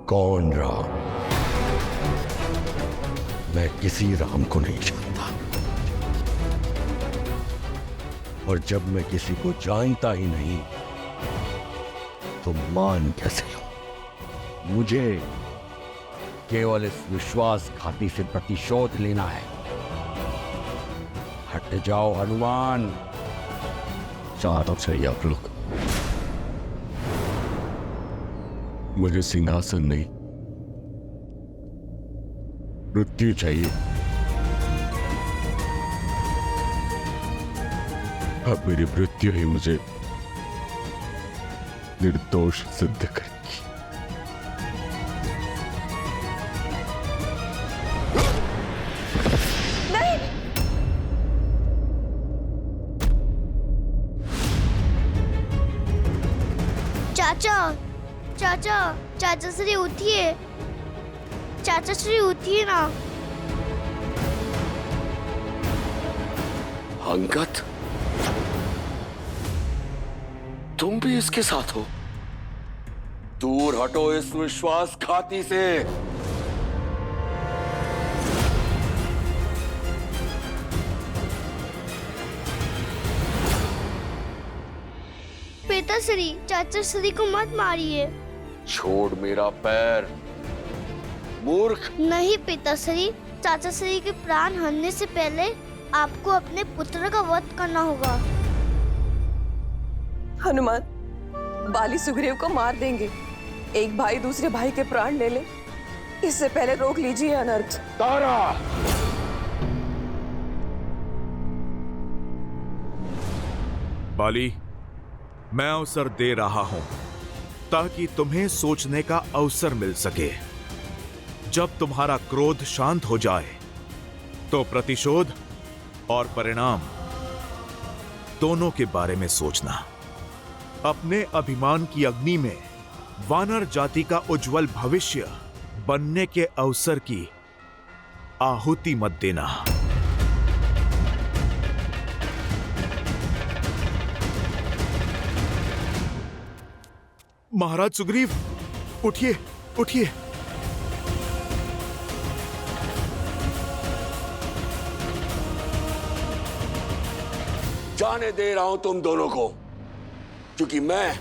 कौन राम? मैं किसी राम को नहीं जानता, और जब मैं किसी को जानता ही नहीं तो मान कैसे लूं? मुझे केवल इस विश्वासघाती से प्रतिशोध लेना है। हट जाओ हनुमान। चारों से आप लोग। मुझे सिंहासन नहीं, मृत्यु चाहिए। अब मेरी मृत्यु ही मुझे निर्दोष सिद्ध करेगी। चाचा, चाचा श्री उठिए। चाचा श्री उठिए ना। अंगद, तुम भी इसके साथ हो? दूर हटो इस विश्वासघाती से। पिताश्री, चाचा श्री को मत मारिए। छोड़ मेरा पैर, मूर्ख। नहीं पिताश्री, चाचा श्री के प्राण हरने से पहले आपको अपने पुत्र का वध करना होगा। हनुमान, बाली सुग्रीव को मार देंगे। एक भाई दूसरे भाई के प्राण ले ले, इससे पहले रोक लीजिए अनर्थ। तारा, बाली, मैं अवसर दे रहा हूं ताकि तुम्हें सोचने का अवसर मिल सके। जब तुम्हारा क्रोध शांत हो जाए तो प्रतिशोध और परिणाम दोनों के बारे में सोचना। अपने अभिमान की अग्नि में वानर जाति का उज्जवल भविष्य बनने के अवसर की आहुति मत देना। महाराज सुग्रीव, उठिए उठिए। जाने दे रहा हूं तुम दोनों को, क्योंकि मैं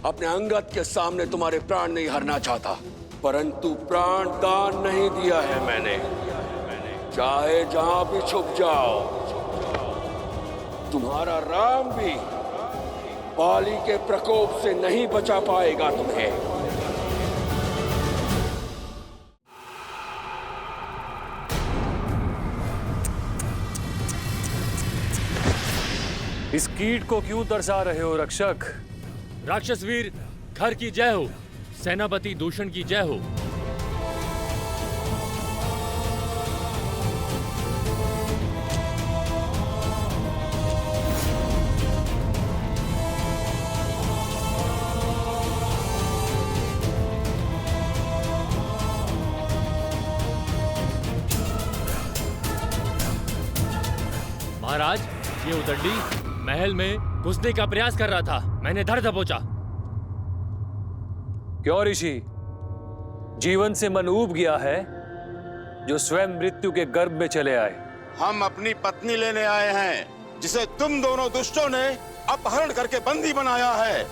अपने अंगद के सामने तुम्हारे प्राण नहीं हरना चाहता, परंतु प्राण दान नहीं दिया है मैंने। चाहे जहां भी छुप जाओ, तुम्हारा राम भी पाली के प्रकोप से नहीं बचा पाएगा तुम्हें। इस कीट को क्यों तरसा रहे हो रक्षक? राक्षस वीर घर की जय हो, सेनापति दूषण की जय हो। महाराज, ये उदंडी महल में घुसने का प्रयास कर रहा था, मैंने धर दबोचा। क्यों ऋषि, जीवन से मन ऊब गया है जो स्वयं मृत्यु के गर्भ में चले आए? हम अपनी पत्नी लेने आए हैं, जिसे तुम दोनों दुष्टों ने अपहरण करके बंदी बनाया है।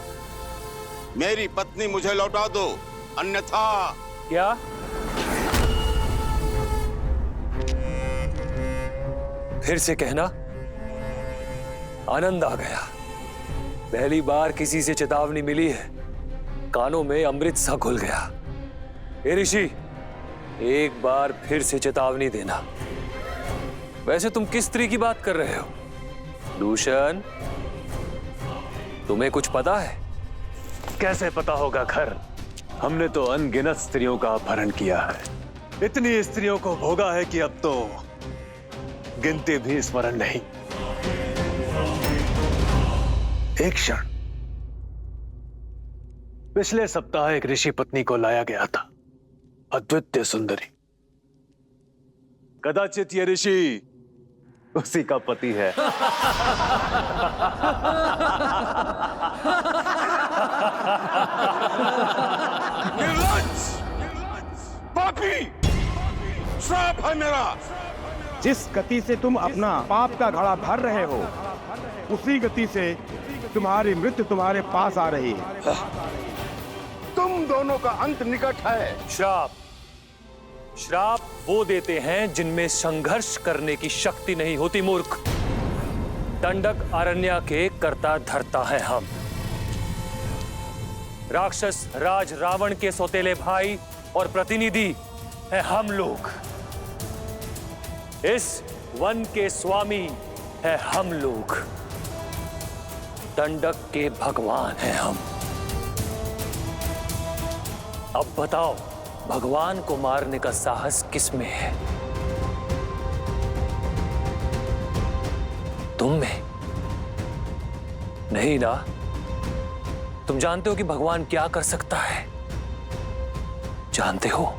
मेरी पत्नी मुझे लौटा दो, अन्यथा। क्या? फिर से कहना। आनंद आ गया, पहली बार किसी से चेतावनी मिली है, कानों में अमृत सा घुल गया। हे ऋषि, एक बार फिर से चेतावनी देना। वैसे तुम किस स्त्री की बात कर रहे हो? दूषण, तुम्हें कुछ पता है? कैसे पता होगा खर? हमने तो अनगिनत स्त्रियों का अपहरण किया है, इतनी स्त्रियों को भोगा है कि अब तो गिनती भी स्मरण नहीं। एक क्षण, पिछले सप्ताह एक ऋषि पत्नी को लाया गया था, अद्वितीय सुंदरी। कदाचित ये ऋषि उसी का पति है। निर्लज्ज, पापी, श्राप है मेरा। जिस गति से तुम अपना पाप का घड़ा भर रहे हो, उसी गति से तुम्हारी मृत्यु तुम्हारे पास आ रही है। तुम दोनों का अंत निकट है। श्राप, श्राप वो देते हैं जिनमें संघर्ष करने की शक्ति नहीं होती, मूर्ख। दंडक अरण्य के कर्ता धर्ता है हम। राक्षस राज रावण के सौतेले भाई और प्रतिनिधि हैं हम लोग। इस वन के स्वामी है हम लोग। दंडक के भगवान हैं हम। अब बताओ, भगवान को मारने का साहस किसमें है? तुम में नहीं ना? तुम जानते हो कि भगवान क्या कर सकता है? जानते हो?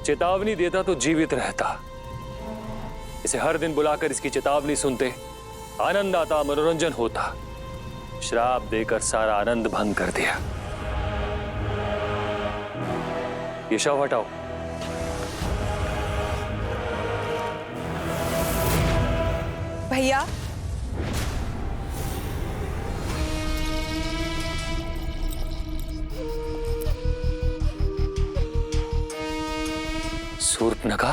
चेतावनी देता तो जीवित रहता। इसे हर दिन बुलाकर इसकी चेतावनी सुनते, आनंद आता, मनोरंजन होता। श्राप देकर सारा आनंद भंग कर दिया। ये शव हटाओ। भैया, शूर्पणखा,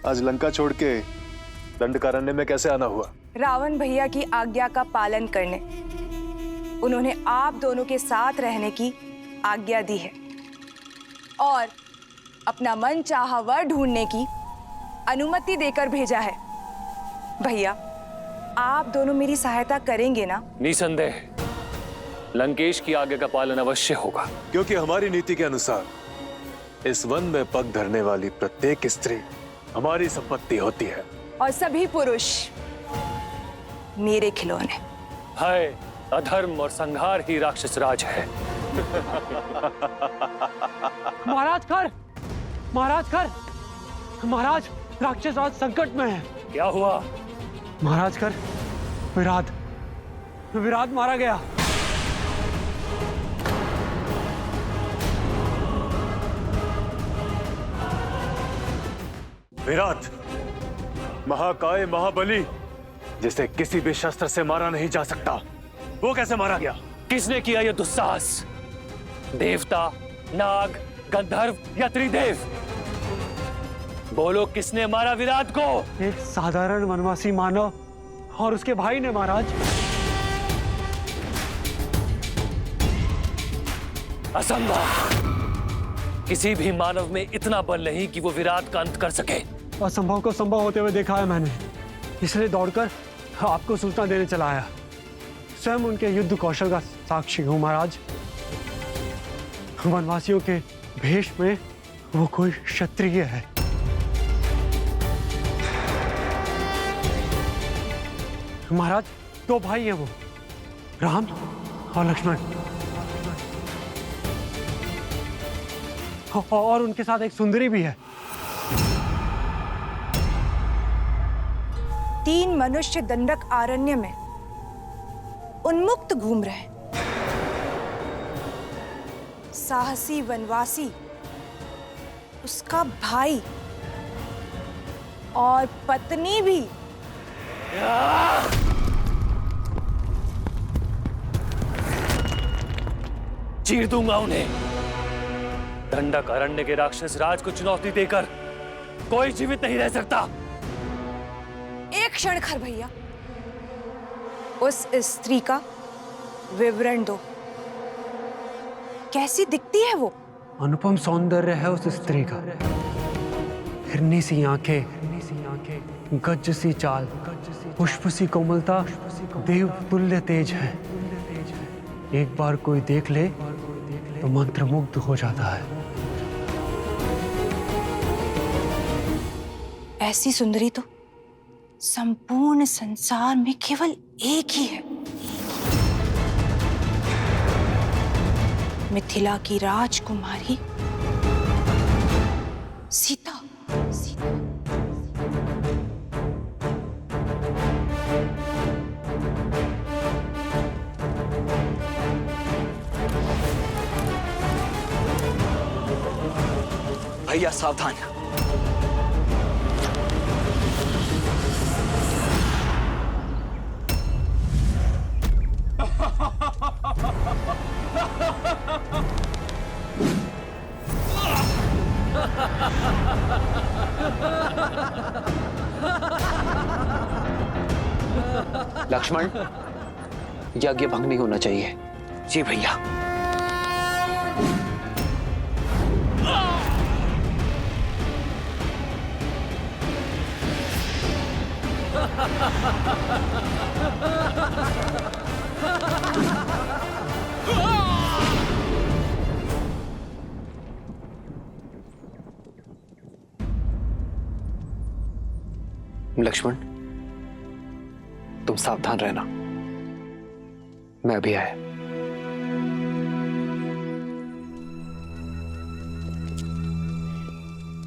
आज लंका छोड़ के दंडकारण्य में कैसे आना हुआ? रावण भैया की आज्ञा का पालन करने। उन्होंने आप दोनों के साथ रहने की आज्ञा दी है और अपना मन चाहा वर ढूंढने की अनुमति देकर भेजा है। भैया, आप दोनों मेरी सहायता करेंगे ना? निसंदेह लंकेश की आज्ञा का पालन अवश्य होगा, क्योंकि हमारी नीति के अनुसार इस वन में पग धरने वाली प्रत्येक स्त्री हमारी संपत्ति होती है। और सभी पुरुष मेरे खिलौने। हाय, अधर्म और संहार ही राक्षस राज है। महाराज कर, महाराज कर, महाराज राक्षस राज संकट में है। क्या हुआ? महाराज कर, विराट, विराट मारा गया। विराट, महाकाय महाबली, जिसे किसी भी शस्त्र से मारा नहीं जा सकता, वो कैसे मारा गया? किसने किया ये दुस्साहस? देवता, नाग, गंधर्व या त्रिदेव? बोलो, किसने मारा विराट को? एक साधारण वनवासी मानव और उसके भाई ने महाराज। असंभव। किसी भी मानव में इतना बल नहीं कि वो विराट का अंत कर सके। असंभव को संभव होते हुए देखा है मैंने, इसलिए दौड़कर आपको सूचना देने चला आया। स्वयं उनके युद्ध कौशल का साक्षी हूं महाराज। वनवासियों के भेष में वो कोई क्षत्रिय है। महाराज, दो भाई हैं वो, राम और लक्ष्मण, और उनके साथ एक सुंदरी भी है। 3 मनुष्य दंडक आरण्य में उन्मुक्त घूम रहे। साहसी वनवासी, उसका भाई और पत्नी भी। चीर दूंगा उन्हें। दंडक अरण्य के राक्षस राज को चुनौती देकर कोई जीवित नहीं रह सकता। एक क्षण खर भैया, उस स्त्री का विवरण दो। कैसी दिखती है वो? अनुपम सौंदर्य है उस स्त्री का। हिरनी सी आंखें, गज सी चाल, पुष्प सी कोमलता, देव तुल्य तेज है। एक बार कोई देख ले तो मंत्रमुग्ध हो जाता है। ऐसी सुंदरी तो संपूर्ण संसार में केवल एक ही है। मिथिला की राजकुमारी सीता। भैया सावधान। लक्ष्मण, यज्ञ भंग नहीं होना चाहिए। जी भैया। लक्ष्मण, तुम सावधान रहना, मैं अभी आया।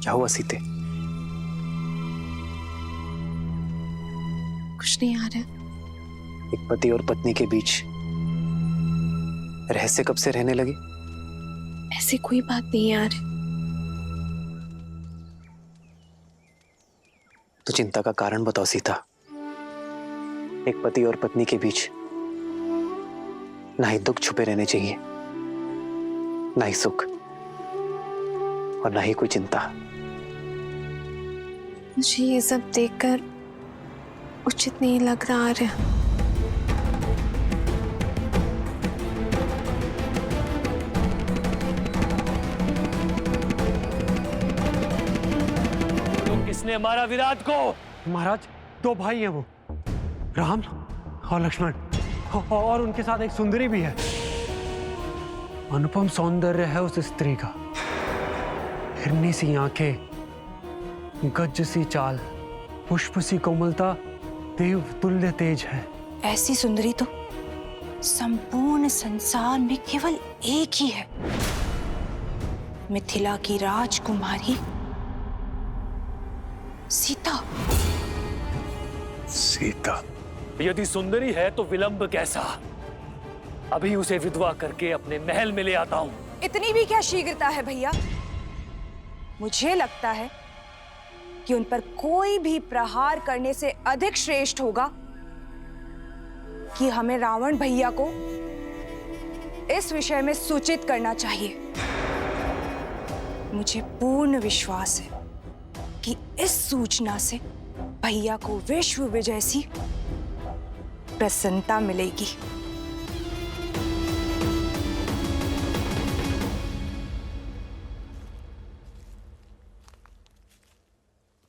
क्या हुआ सीते? कुछ नहीं आ रहा। एक पति और पत्नी के बीच रहस्य कब से रहने लगे? ऐसी कोई बात नहीं यार। तो चिंता का कारण बताओ सीता। एक पति और पत्नी के बीच ना ही दुख छुपे रहने चाहिए, ना ही सुख, और ना ही कोई चिंता। मुझे ये सब देखकर उचित नहीं लग रहा है। तो किसने मारा विराट को? महाराज, 2 भाई हैं वो, राम और लक्ष्मण, और उनके साथ एक सुंदरी भी है। अनुपम सौंदर्य है उस स्त्री का। हिरनी सी आंखें, गज सी चाल, पुष्प सी कोमलता, देव तुल्य तेज है। ऐसी सुंदरी तो संपूर्ण संसार में केवल एक ही है, मिथिला की राजकुमारी सीता। सीता? यदि सुंदरी है तो विलंब कैसा? अभी उसे विधवा करके अपने महल में ले आता हूं। इतनी भी क्या शीघ्रता है भैया? मुझे लगता है कि उन पर कोई भी प्रहार करने से अधिक श्रेष्ठ होगा कि हमें रावण भैया को इस विषय में सूचित करना चाहिए। मुझे पूर्ण विश्वास है कि इस सूचना से भैया को विश्व विजय सी प्रसन्नता मिलेगी।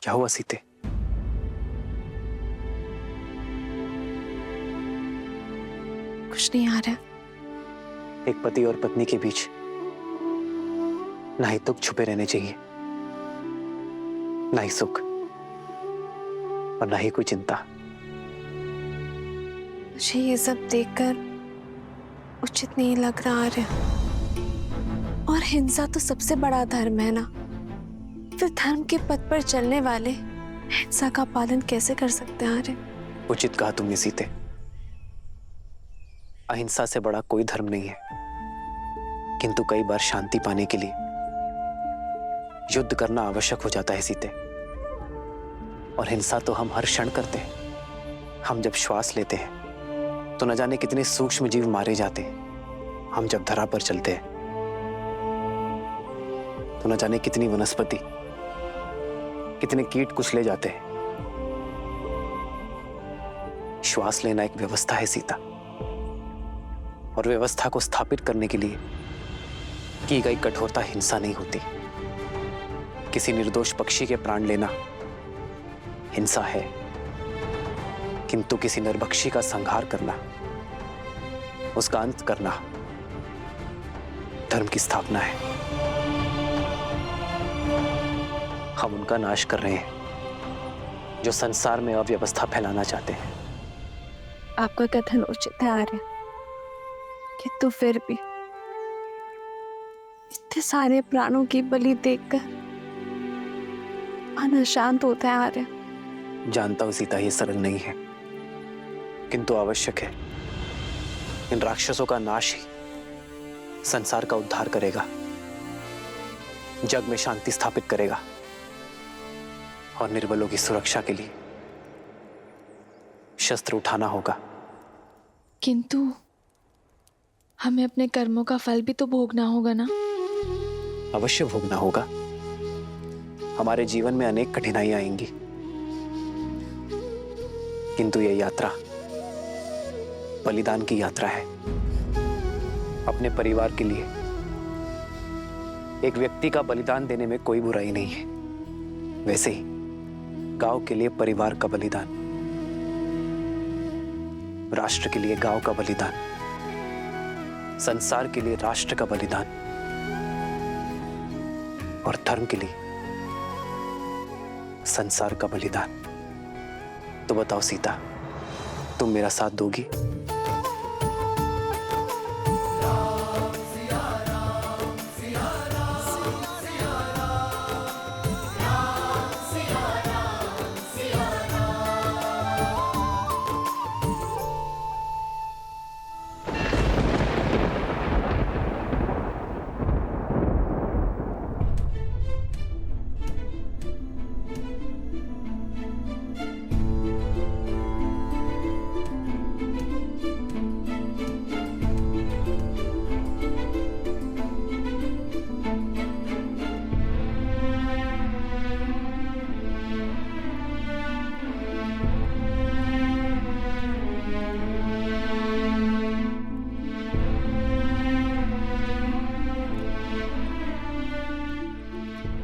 क्या हुआ सीते? कुछ नहीं आ रहा। एक पति और पत्नी के बीच ना ही दुख छुपे रहने चाहिए, ना ही सुख, और ना ही कोई चिंता। मुझे ये सब देखकर उचित नहीं लग रहा आर्य। और हिंसा तो सबसे बड़ा धर्म है ना, फिर धर्म के पथ पर चलने वाले हिंसा का पालन कैसे कर सकते हैं आर्य? उचित कहा तुमने सीते। अहिंसा से बड़ा कोई धर्म नहीं है, किंतु कई बार शांति पाने के लिए युद्ध करना आवश्यक हो जाता है सीते। और हिंसा तो हम हर क्षण करते हैं। हम जब श्वास लेते हैं तो न जाने कितने सूक्ष्म जीव मारे जाते हैं। हम जब धरा पर चलते हैं तो न जाने कितनी वनस्पति, कितने कीट कुचले जाते हैं। श्वास लेना एक व्यवस्था है सीता, और व्यवस्था को स्थापित करने के लिए की गई कठोरता हिंसा नहीं होती। किसी निर्दोष पक्षी के प्राण लेना हिंसा है, किंतु किसी निर्भक्षी का संहार करना, उसका अंत करना धर्म की स्थापना है। हम उनका नाश कर रहे हैं जो संसार में अव्यवस्था फैलाना चाहते हैं। आपका कथन उचित है आर्य, किंतु फिर भी इतने सारे प्राणों की बलि देखकर मन अशांत होता है आर्य। जानता हूं सीता, ये सरल नहीं है, किंतु आवश्यक है। इन राक्षसों का नाश ही संसार का उद्धार करेगा, जग में शांति स्थापित करेगा, और निर्बलों की सुरक्षा के लिए शस्त्र उठाना होगा। किंतु हमें अपने कर्मों का फल भी तो भोगना होगा ना? अवश्य भोगना होगा। हमारे जीवन में अनेक कठिनाइयां आएंगी, किंतु यह यात्रा बलिदान की यात्रा है। अपने परिवार के लिए एक व्यक्ति का बलिदान देने में कोई बुराई नहीं है। वैसे ही गांव के लिए परिवार का बलिदान, राष्ट्र के लिए गांव का बलिदान, संसार के लिए राष्ट्र का बलिदान, और धर्म के लिए संसार का बलिदान। तो बताओ सीता, तुम मेरा साथ दोगी?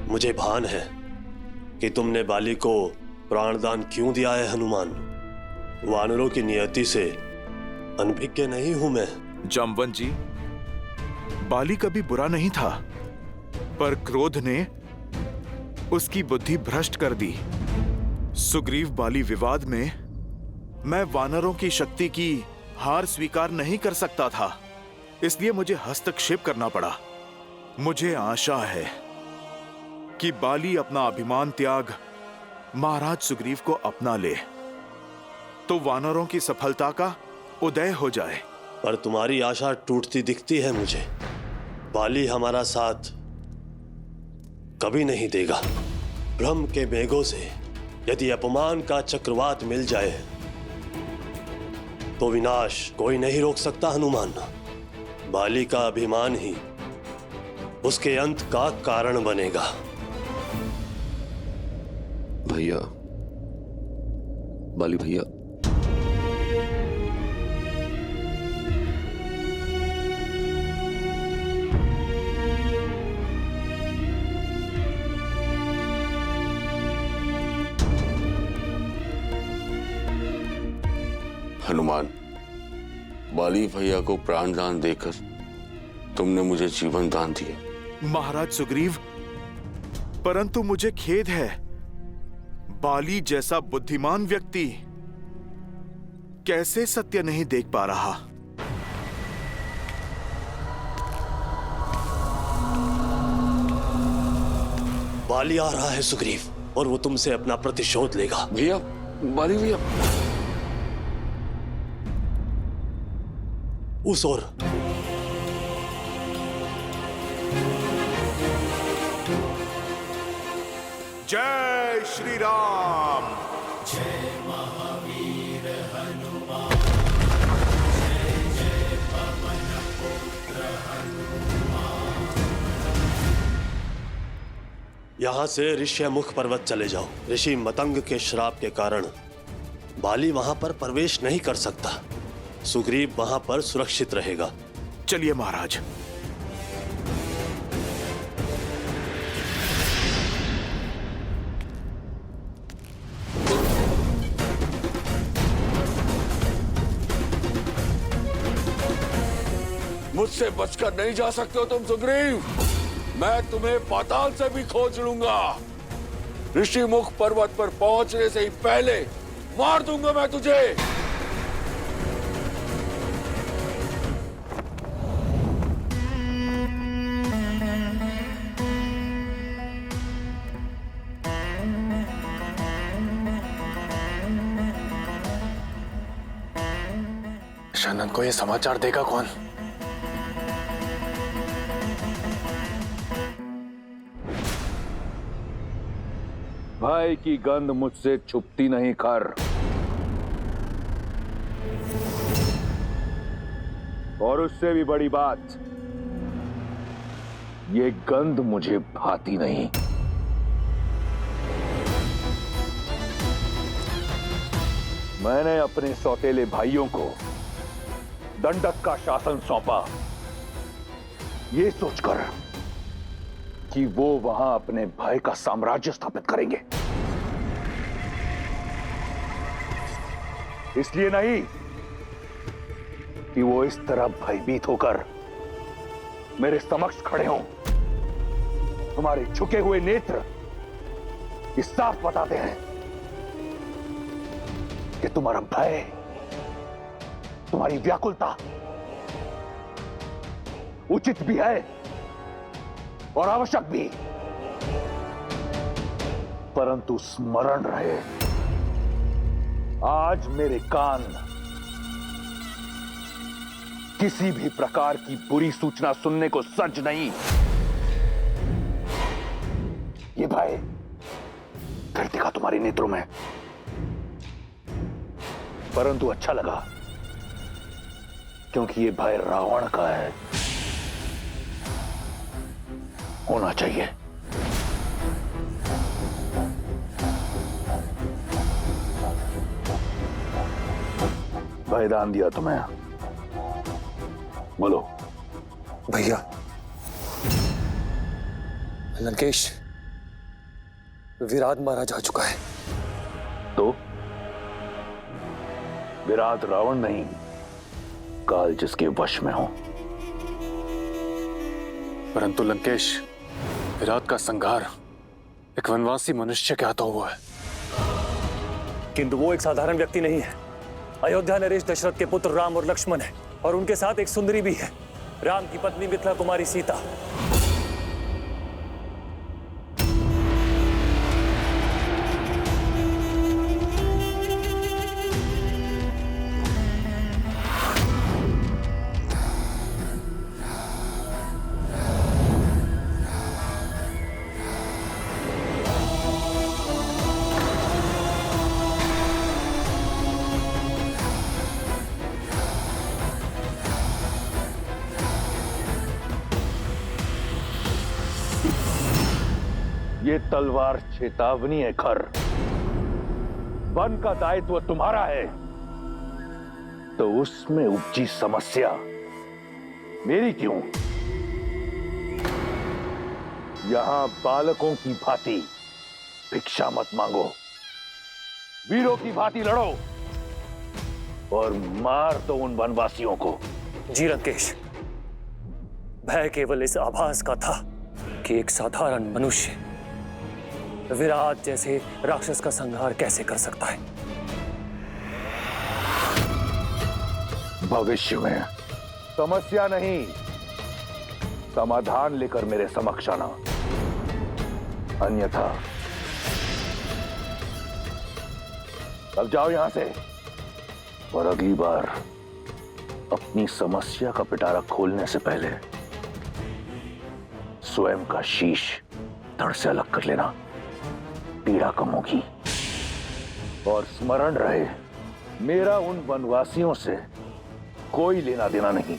मुझे भान है कि तुमने बाली को प्राणदान क्यों दिया है हनुमान। वानरों की नियति से अनभिज्ञ नहीं हूं मैं। जामवंत जी, बाली कभी बुरा नहीं था, पर क्रोध ने उसकी बुद्धि भ्रष्ट कर दी। सुग्रीव बाली विवाद में मैं वानरों की शक्ति की हार स्वीकार नहीं कर सकता था, इसलिए मुझे हस्तक्षेप करना पड़ा। मुझे आशा है कि बाली अपना अभिमान त्याग महाराज सुग्रीव को अपना ले, तो वानरों की सफलता का उदय हो जाए। पर तुम्हारी आशा टूटती दिखती है मुझे। बाली हमारा साथ कभी नहीं देगा। ब्रह्म के मेघों से यदि अपमान का चक्रवात मिल जाए तो विनाश कोई नहीं रोक सकता हनुमान। बाली का अभिमान ही उसके अंत का कारण बनेगा। भैया, बाली भैया, हनुमान, बाली भैया को प्राण दान देकर तुमने मुझे जीवन दान दिया। महाराज सुग्रीव, परंतु मुझे खेद है, बाली जैसा बुद्धिमान व्यक्ति कैसे सत्य नहीं देख पा रहा। बाली आ रहा है सुग्रीव, और वो तुमसे अपना प्रतिशोध लेगा। भैया, बाली भैया, उस ओर। जय श्री राम। जय महावीर हनुमान, जय जय पवन पुत्र हनुमान। यहां से ऋष्यमुख पर्वत चले जाओ। ऋषि मतंग के श्राप के कारण बाली वहां पर प्रवेश नहीं कर सकता। सुग्रीव वहां पर सुरक्षित रहेगा। चलिए महाराज। मुझसे बचकर नहीं जा सकते हो तुम सुग्रीव। मैं तुम्हें पाताल से भी खोज लूंगा। ऋषिमुख पर्वत पर पहुंचने से ही पहले मार दूंगा मैं तुझे। शनन को ये समाचार देगा कौन? भाई की गंध मुझसे छुपती नहीं कर। और उससे भी बड़ी बात, ये गंध मुझे भाती नहीं। मैंने अपने सौतेले भाइयों को दंडक का शासन सौंपा, ये सोचकर कि वो वहां अपने भाई का साम्राज्य स्थापित करेंगे। इसलिए नहीं कि वो इस तरह भयभीत होकर मेरे समक्ष खड़े हों। तुम्हारे झुके हुए नेत्र इस साफ बताते हैं कि तुम्हारा भय, तुम्हारी व्याकुलता उचित भी है और आवश्यक भी, परंतु स्मरण रहे, आज मेरे कान किसी भी प्रकार की बुरी सूचना सुनने को सज्ज नहीं। ये भय फिर दिखा तुम्हारे नेत्रों में, परंतु अच्छा लगा क्योंकि ये भय रावण का है, होना चाहिए। भयदान दिया तुम्हें, बोलो। भैया, लंकेश विराट मारा जा चुका है। तो विराट रावण नहीं, काल जिसके वश में हो। परंतु लंकेश, विराट का संहार एक वनवासी मनुष्य के हाथों हुआ है। किंतु वो एक साधारण व्यक्ति नहीं है। अयोध्या नरेश दशरथ के पुत्र राम और लक्ष्मण है, और उनके साथ एक सुंदरी भी है, राम की पत्नी मिथिला कुमारी सीता। ये तलवार चेतावनी है खर। वन का दायित्व तुम्हारा है, तो उसमें उपजी समस्या मेरी क्यों? यहां बालकों की भांति भिक्षा मत मांगो, वीरों की भांति लड़ो और मार दो उन वनवासियों को। जी लंकेश, भय केवल इस आभास का था कि एक साधारण मनुष्य विराट जैसे राक्षस का संहार कैसे कर सकता है। भविष्य में समस्या नहीं, समाधान लेकर मेरे समक्ष आना, अन्यथा अब जाओ यहां से, और अगली बार अपनी समस्या का पिटारा खोलने से पहले स्वयं का शीश धड़ से अलग कर लेना, पीड़ा कम होगी। और स्मरण रहे, मेरा उन वनवासियों से कोई लेना देना नहीं।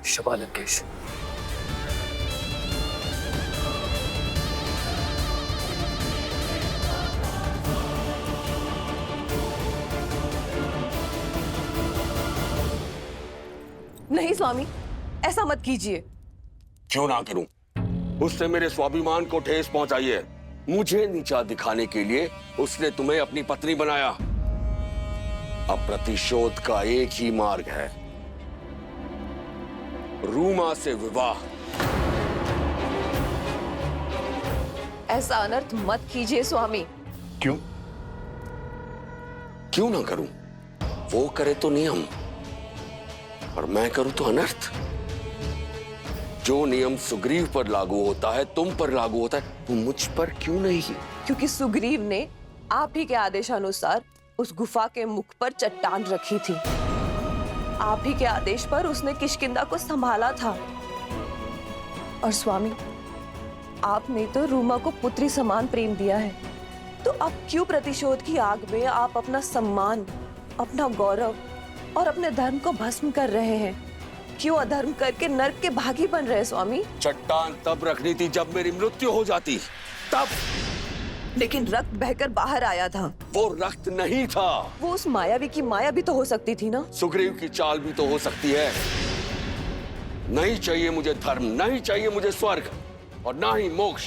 शबा लंकेश। नहीं स्वामी, ऐसा मत कीजिए। क्यों ना करूं? उसने मेरे स्वाभिमान को ठेस पहुंचाई है। मुझे नीचा दिखाने के लिए उसने तुम्हें अपनी पत्नी बनाया। अब प्रतिशोध का एक ही मार्ग है, रूमा से विवाह। ऐसा अनर्थ मत कीजिए स्वामी। क्यों? क्यों ना करूं? वो करे तो नियम, और मैं करूं तो अनर्थ। जो नियम सुग्रीव पर लागू होता है, तुम पर लागू होता है, वो मुझ पर क्यों नहीं? क्योंकि सुग्रीव ने आप ही के आदेशानुसार उस गुफा के मुख पर चट्टान रखी थी। आप ही के आदेश पर उसने किष्किंधा को संभाला था। और स्वामी, आपने तो रूमा को पुत्री समान प्रेम दिया है, तो अब क्यों प्रतिशोध की आग में आप अपना सम्मान, अपना गौरव और अपने धर्म को भस्म कर रहे हैं? क्यों अधर्म करके नर्क के भागी बन रहे स्वामी? चट्टान तब रखनी थी जब मेरी मृत्यु हो जाती, तब। लेकिन रक्त बहकर बाहर आया था। वो रक्त नहीं था। वो उस मायावी की माया भी तो हो सकती थी ना। सुग्रीव की चाल भी तो हो सकती है। नहीं चाहिए मुझे धर्म, नहीं चाहिए मुझे स्वर्ग, और ना ही मोक्ष।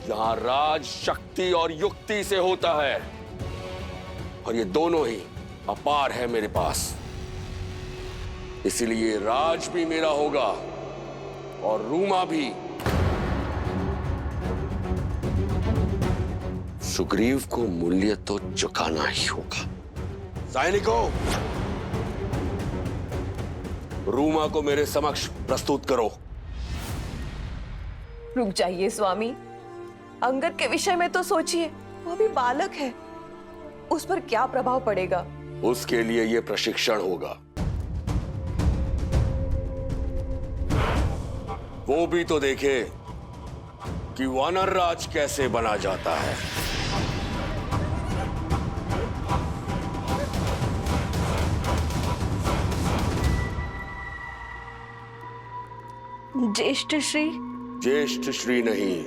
यहाँ राज शक्ति और युक्ति से होता है, और ये दोनों ही अपार है मेरे पास। इसीलिए राज भी मेरा होगा और रूमा भी। सुग्रीव को मूल्य तो चुकाना ही होगा। सैनिकों, रूमा को मेरे समक्ष प्रस्तुत करो। रुक जाइए स्वामी, अंगद के विषय में तो सोचिए। वो भी बालक है, उस पर क्या प्रभाव पड़ेगा? उसके लिए यह प्रशिक्षण होगा। वो भी तो देखे कि वानर राज कैसे बना जाता है। ज्येष्ठ श्री। ज्येष्ठ श्री नहीं,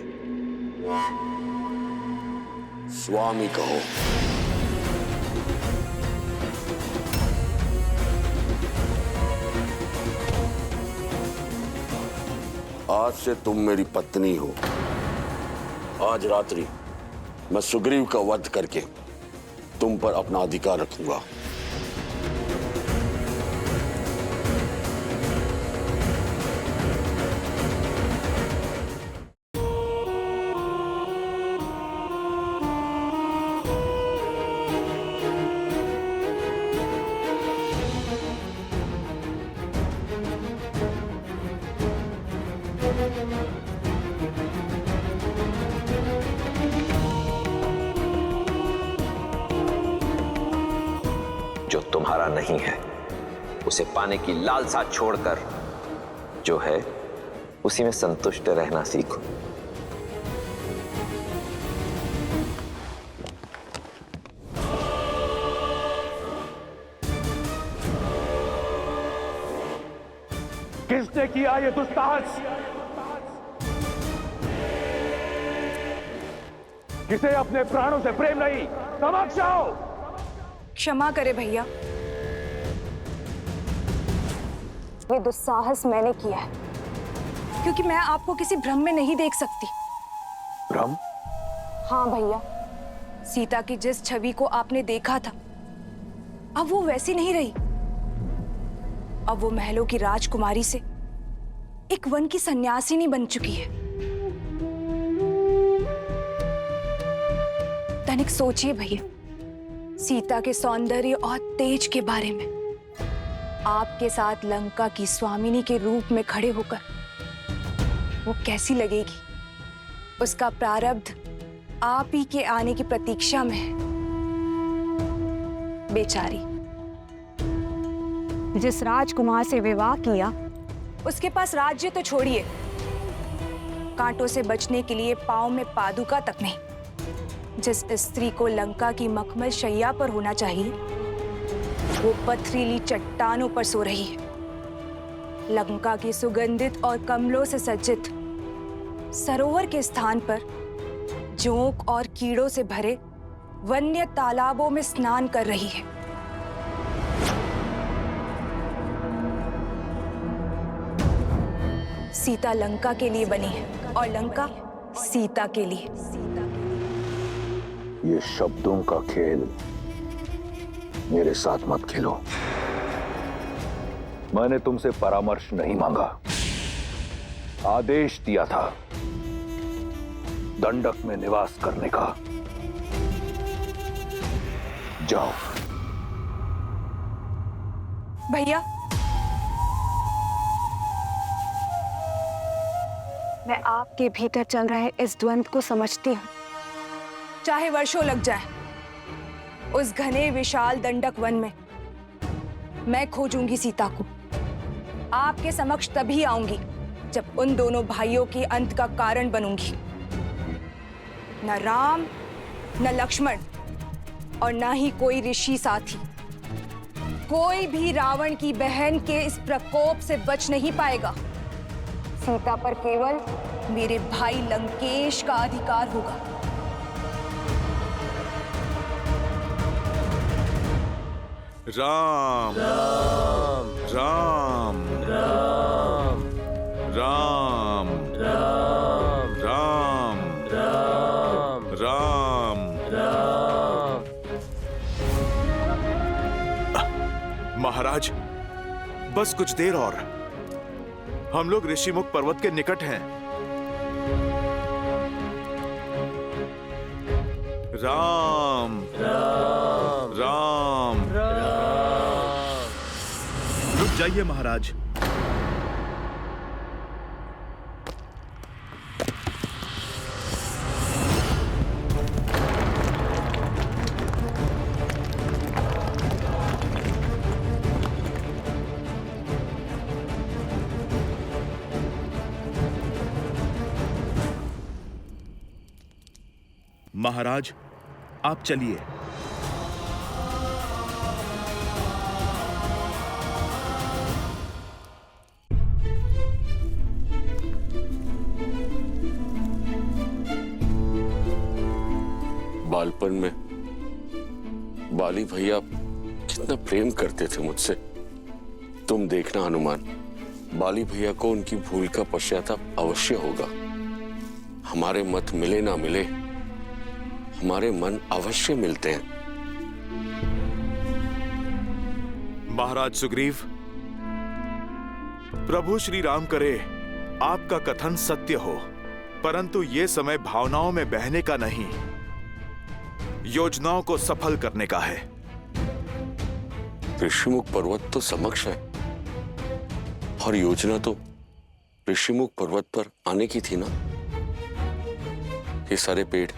स्वामी कहो। आज से तुम मेरी पत्नी हो। आज रात्रि मैं सुग्रीव का वध करके तुम पर अपना अधिकार रखूंगा। नहीं है। उसे पाने की लालसा छोड़कर जो है उसी में संतुष्ट रहना सीखो। किसने किया ये दुस्साहस? किसे अपने प्राणों से प्रेम नहीं? समक्ष आओ। क्षमा करे भैया, ये दुस्साहस मैंने किया है क्योंकि मैं आपको किसी भ्रम में नहीं देख सकती। भ्रम? हाँ भैया, सीता की जिस छवि को आपने देखा था अब वो वैसी नहीं रही। अब वो महलों की राजकुमारी से एक वन की सन्यासिनी बन चुकी है। तनिक सोचिए भैया, सीता के सौंदर्य और तेज के बारे में। आपके साथ लंका की स्वामिनी के रूप में खड़े होकर वो कैसी लगेगी? उसका प्रारब्ध आप ही के आने की प्रतीक्षा में है। बेचारी, जिस राजकुमार से विवाह किया उसके पास राज्य तो छोड़िए, कांटों से बचने के लिए पांव में पादुका तक नहीं। जिस स्त्री को लंका की मखमल शैया पर होना चाहिए वो पथरीली चट्टानों पर सो रही है। लंका की सुगंधित और कमलों से सज्जित सरोवर के स्थान पर जोंक और कीड़ों से भरे वन्य तालाबों में स्नान कर रही है। सीता लंका के लिए बनी है और लंका सीता के लिए। ये शब्दों का खेल मेरे साथ मत खेलो। मैंने तुमसे परामर्श नहीं मांगा, आदेश दिया था दंडक में निवास करने का। जाओ। भैया, मैं आपके भीतर चल रहे इस द्वंद्व को समझती हूँ। चाहे वर्षों लग जाए, उस घने विशाल दंडक वन में मैं खोजूंगी सीता को। आपके समक्ष तभी आऊंगी जब उन दोनों भाइयों की अंत का कारण बनूंगी। न राम, न लक्ष्मण और न ही कोई ऋषि साथी, कोई भी रावण की बहन के इस प्रकोप से बच नहीं पाएगा। सीता पर केवल मेरे भाई लंकेश का अधिकार होगा। राम राम राम राम राम राम राम राम राम। महाराज, बस कुछ देर और, हम लोग ऋषिमुख पर्वत के निकट हैं। राम राम राम राम। रुक जाइए महाराज। महाराज, आप चलिए। बालपन में बाली भैया कितना प्रेम करते थे मुझसे। तुम देखना हनुमान, बाली भैया को उनकी भूल का पश्चाताप अवश्य होगा। हमारे मत मिले ना मिले, हमारे मन अवश्य मिलते हैं। महाराज सुग्रीव, प्रभु श्री राम करे आपका कथन सत्य हो, परंतु ये समय भावनाओं में बहने का नहीं, योजनाओं को सफल करने का है। ऋषिमुख पर्वत तो समक्ष है और योजना तो ऋषिमुख पर्वत पर आने की थी ना। ये सारे पेड़,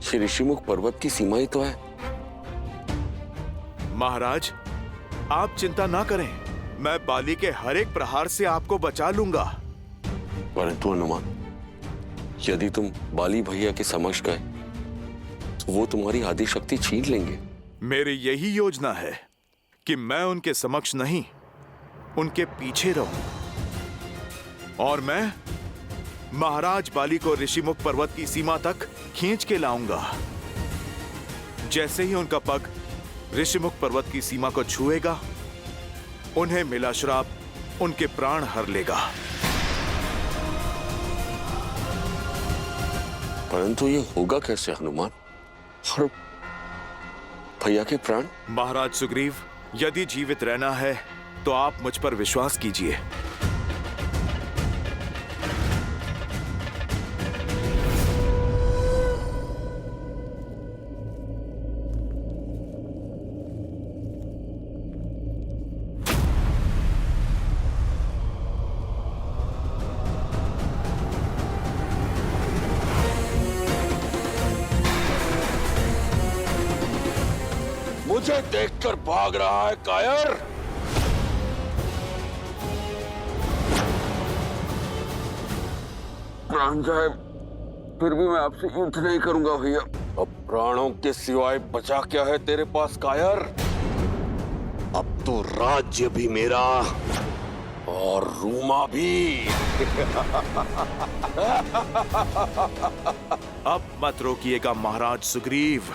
ये ऋषिमुख पर्वत की सीमा ही तो है। महाराज, आप चिंता ना करें, मैं बाली के हर एक प्रहार से आपको बचा लूंगा। परंतु हनुमान, यदि तुम बाली भैया के समक्ष गए तो वो तुम्हारी आदि शक्ति छीन लेंगे। मेरी यही योजना है कि मैं उनके समक्ष नहीं, उनके पीछे रहूं और मैं महाराज बाली को ऋषिमुख पर्वत की सीमा तक खींच के लाऊंगा। जैसे ही उनका पग ऋषिमुख पर्वत की सीमा को छुएगा, उन्हें मिला श्राप उनके प्राण हर लेगा। परंतु ये होगा कैसे हनुमान? और भैया के प्राण? महाराज सुग्रीव, यदि जीवित रहना है तो आप मुझ पर विश्वास कीजिए। मुझे देखकर भाग रहा है कायर? प्राण जाए फिर भी मैं आपसे युद्ध नहीं करूंगा भैया। अब प्राणों के सिवाय बचा क्या है तेरे पास कायर? अब तो राज्य भी मेरा और रूमा भी। अब मत रोकिएगा महाराज सुग्रीव।